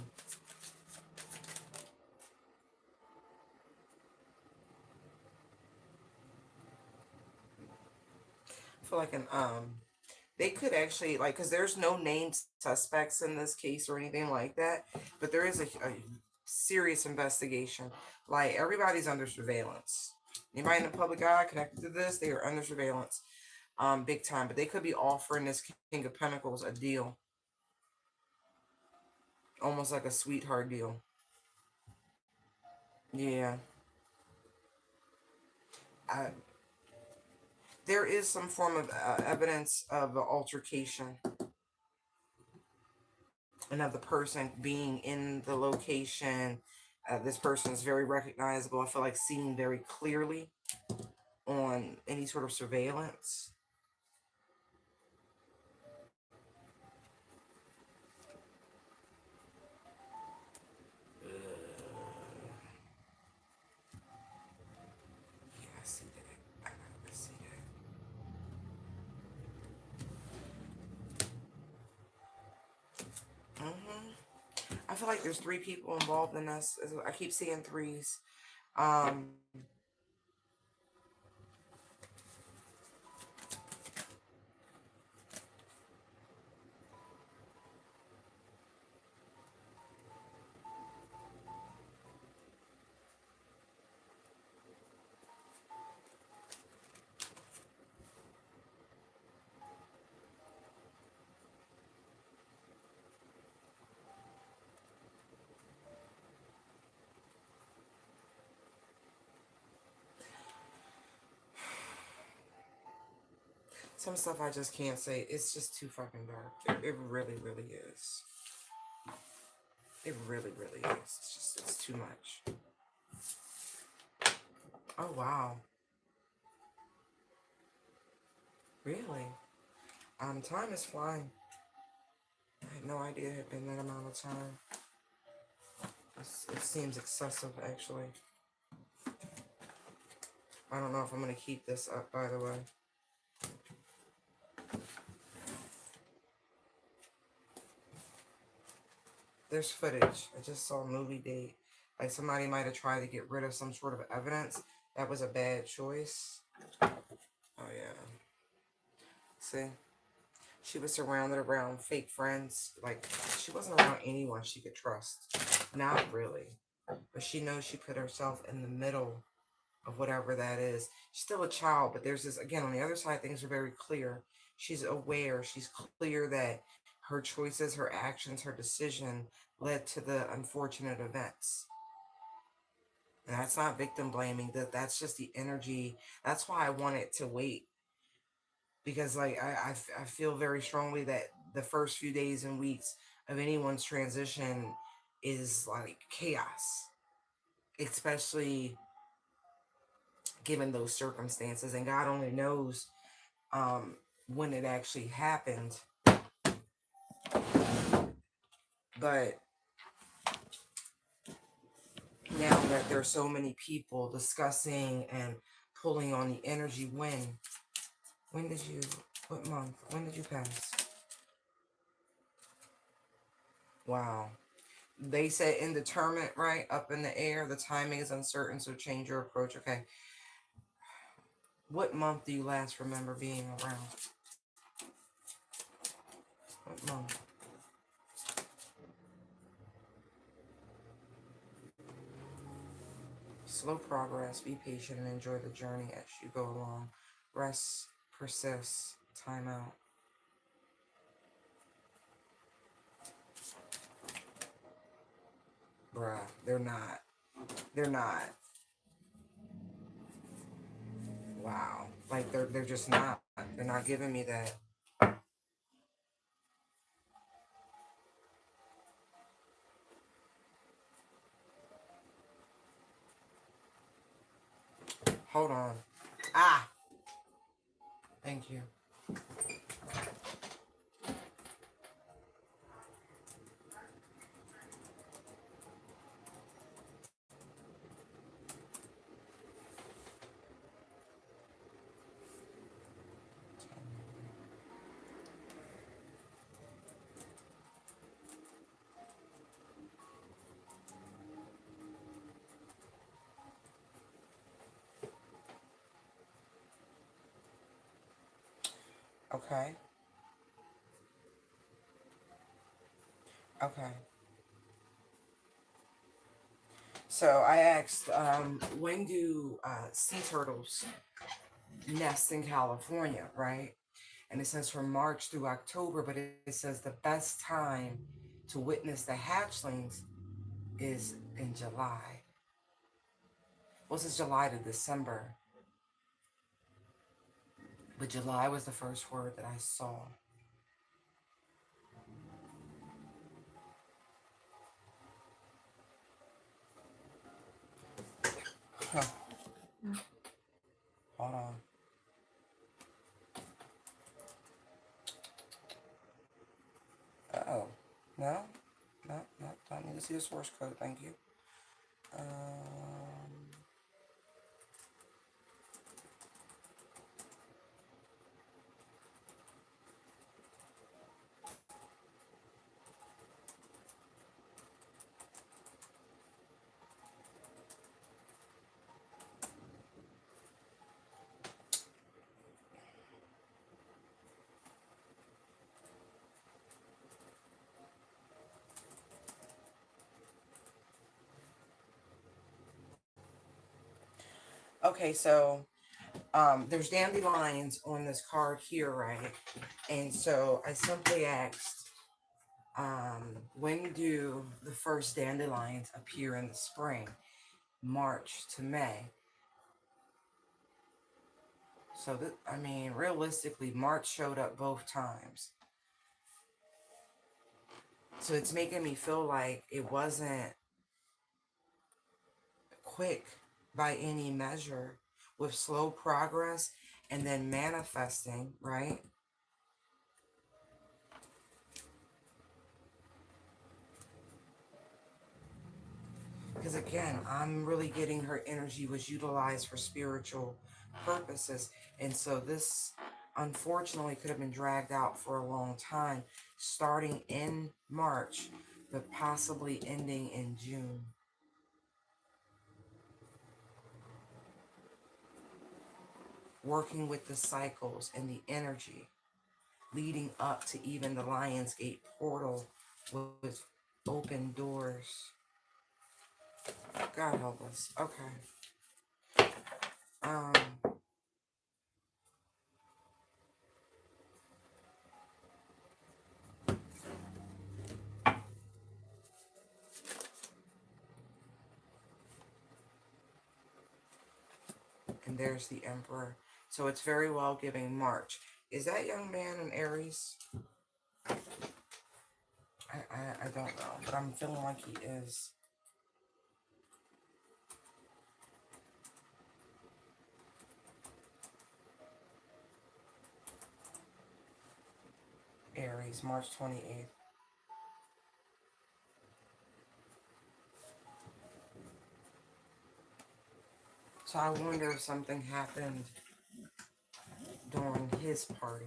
I feel like they could actually, like, because there's no named suspects in this case or anything like that, but there is a serious investigation. Like, everybody's under surveillance. Anybody in the public eye connected to this, they are under surveillance, big time. But they could be offering this King of Pentacles a deal, almost like a sweetheart deal. Yeah, I, there is some form of evidence of an altercation and of the person being in the location. This person is very recognizable. I feel like seen very clearly on any sort of surveillance. Yeah, I see that. I see that. I feel like there's three people involved in this. I keep seeing threes. Um, Some stuff I just can't say. It's just too fucking dark. It really, really is. It really, really is. It's too much. Oh, wow. Really? Time is flying. I had no idea it had been that amount of time. It seems excessive, actually. I don't know if I'm going to keep this up, by the way. There's footage. I just saw a movie date. Like somebody might have tried to get rid of some sort of evidence. That was a bad choice. Oh, yeah. See? She was surrounded around fake friends. Like, she wasn't around anyone she could trust. Not really. But she knows she put herself in the middle of whatever that is. She's still a child, but there's this, again, on the other side, things are very clear. She's aware. She's clear that her choices, her actions, her decision led to the unfortunate events. And that's not victim blaming. That's just the energy. That's why I wanted to wait. Because like I feel very strongly that the first few days and weeks of anyone's transition is like chaos. Especially given those circumstances. And God only knows when it actually happened. But now that there's so many people discussing and pulling on the energy, when did you, what month, when did you pass? Wow. They said indeterminate, right? Up in the air, the timing is uncertain, so change your approach. Okay. What month do you last remember being around? What month? Slow progress, be patient, and enjoy the journey as you go along. Rest, persist, time out. Bruh, they're not. They're not. Wow. Like they're just not. They're not giving me that. Hold on. Ah, thank you. Okay. Okay. So I asked, when do sea turtles nest in California, right? And it says from March through October, but it says the best time to witness the hatchlings is in July. Well, this is July to December, but July was the first word that I saw. Huh. Hold on. Oh, no, no, don't need to see the source code. Thank you. Um, okay, so there's dandelions on this card here, right? And so I simply asked, when do the first dandelions appear in the spring? March to May. So, I mean, realistically, March showed up both times. So it's making me feel like it wasn't quick by any measure, with slow progress and then manifesting, right? Because again, I'm really getting her energy was utilized for spiritual purposes. And so this unfortunately could have been dragged out for a long time, starting in March, but possibly ending in June. Working with the cycles and the energy leading up to even the Lionsgate portal with open doors. God help us. Okay. Um, and there's the Emperor. So it's very well giving March. Is that young man an Aries? I don't know, but I'm feeling like he is. Aries, March 28th. So I wonder if something happened during his party.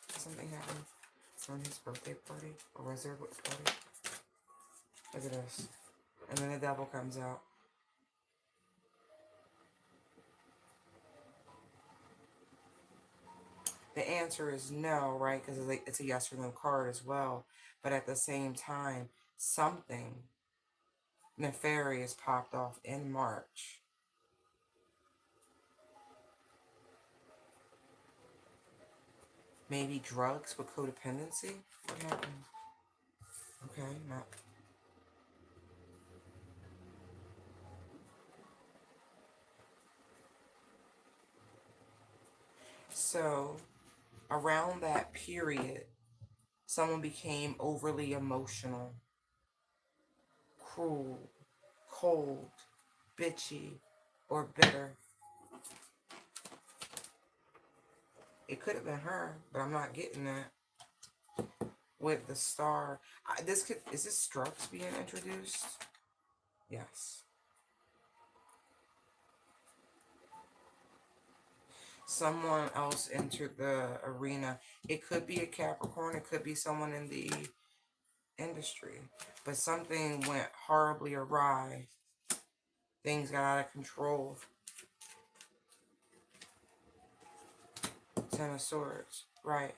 Something happened during his birthday party or reserve party. Look at this. And then the devil comes out. The answer is no, right? Because it's a yes or no card as well. But at the same time, something nefarious popped off in March. Maybe drugs with codependency? What happened? Okay, not. So, around that period, someone became overly emotional, cruel, cold, bitchy, or bitter. It could have been her, but I'm not getting that. With the star, is this Strux being introduced? Yes. Someone else entered the arena. It could be a Capricorn, it could be someone in the industry, but something went horribly awry. Things got out of control. Ten of Swords, right.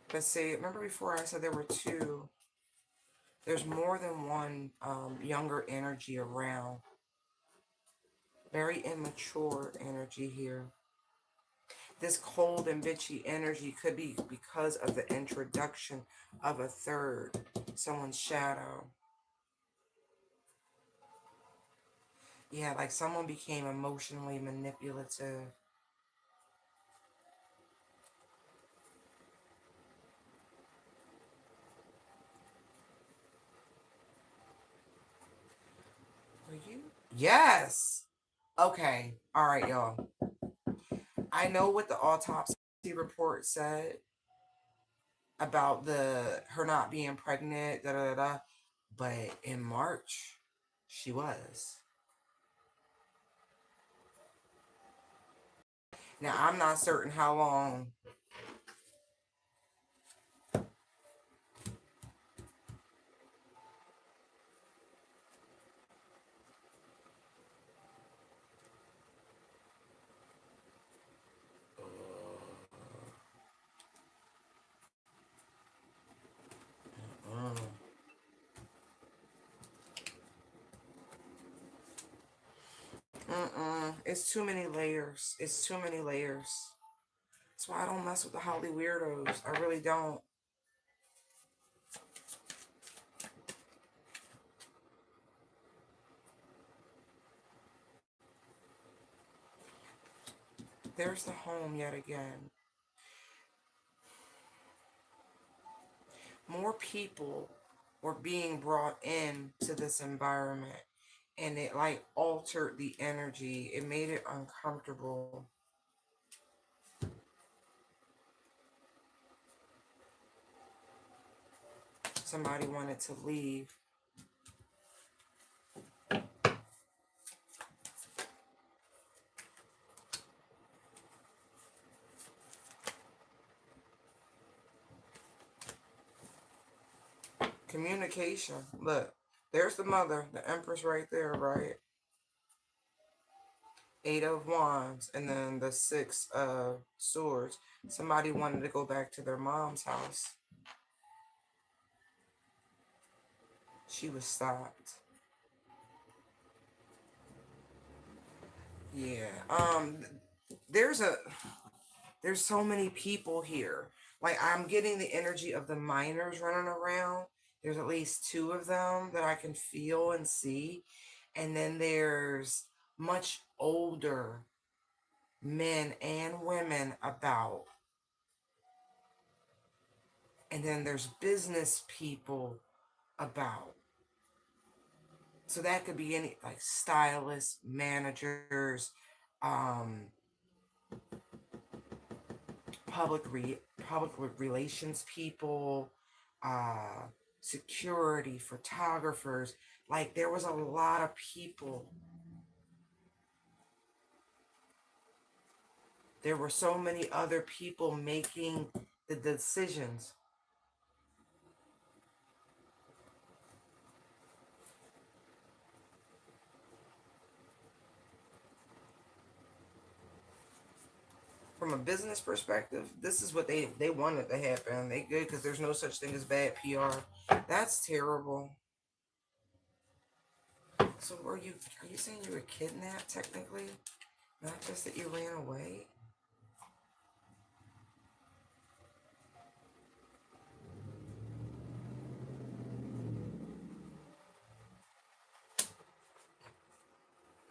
But see, remember before I said there were two, there's more than one younger energy around. Very immature energy here. This cold and bitchy energy could be because of the introduction of a third, someone's shadow. Yeah, like someone became emotionally manipulative. Were you? Yes. Okay. All right, y'all. I know what the autopsy report said about the her not being pregnant, da da da. But in March, she was. Now I'm not certain how long. It's too many layers. It's too many layers. That's why I don't mess with the Holly weirdos. I really don't. There's the home yet again. More people were being brought in to this environment, and it like altered the energy. It made it uncomfortable. Somebody wanted to leave. Communication. Look, there's the mother, the Empress right there, right? 8 of Wands, and then the 6 of Swords. Somebody wanted to go back to their mom's house. She was stopped. Yeah. There's so many people here. Like, I'm getting the energy of the miners running around. There's at least 2 of them that I can feel and see. And then there's much older men and women about. And then there's business people about. So that could be any, like, stylists, managers, um, public relations people, security, photographers. Like, there was a lot of people. There were so many other people making the decisions. From a business perspective, this is what they wanted to happen. They good because there's no such thing as bad PR. That's terrible. So are you saying you were kidnapped technically? Not just that you ran away?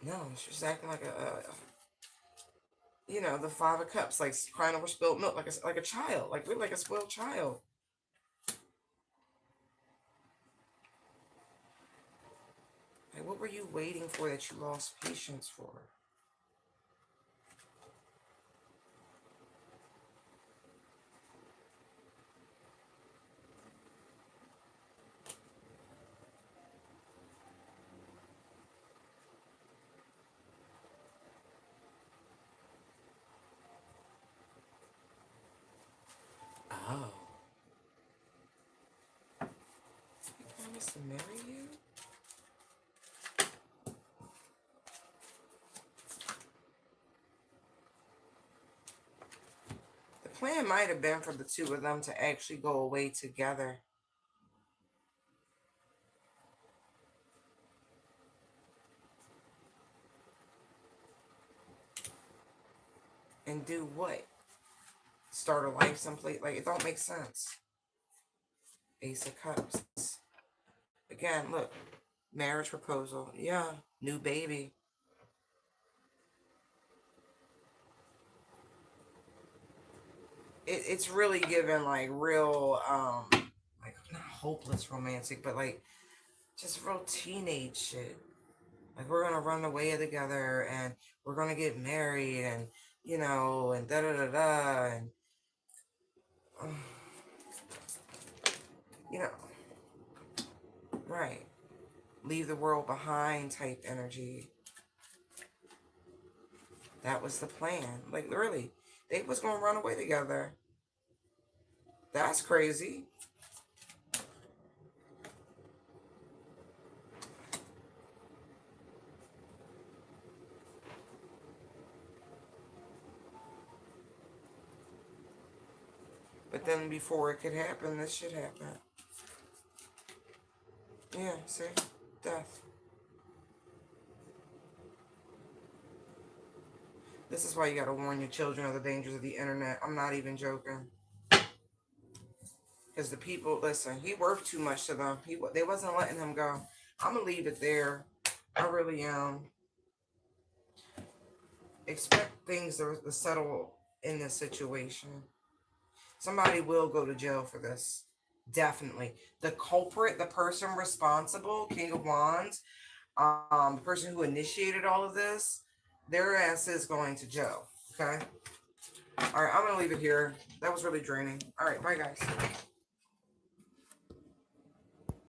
No, she's acting like the 5 of Cups, like crying over spilled milk, like a child, like really like a spoiled child. Like, what were you waiting for that you lost patience for? Oh, he promised to marry you? The plan might have been for the 2 of them to actually go away together. And do what? Start a life someplace? Like, it don't make sense. Ace of Cups. Again, look. Marriage proposal. Yeah. New baby. It's really given, like, real, like, not hopeless romantic, but, like, just real teenage shit. Like, we're gonna run away together, and we're gonna get married, and, and da da da da, and, uh, you know, right. Leave the world behind type energy. That was the plan. Like, really, they was gonna run away together. That's crazy. But then before it could happen, this shit happened. Yeah, see? Death. This is why you got to warn your children of the dangers of the internet. I'm not even joking. Because the people, listen, he worth too much to them. They wasn't letting him go. I'm going to leave it there. I really am. Expect things to settle in this situation. Somebody will go to jail for this. Definitely. The culprit, the person responsible, King of Wands, the person who initiated all of this, their ass is going to jail. Okay? All right, I'm going to leave it here. That was really draining. All right, bye, guys.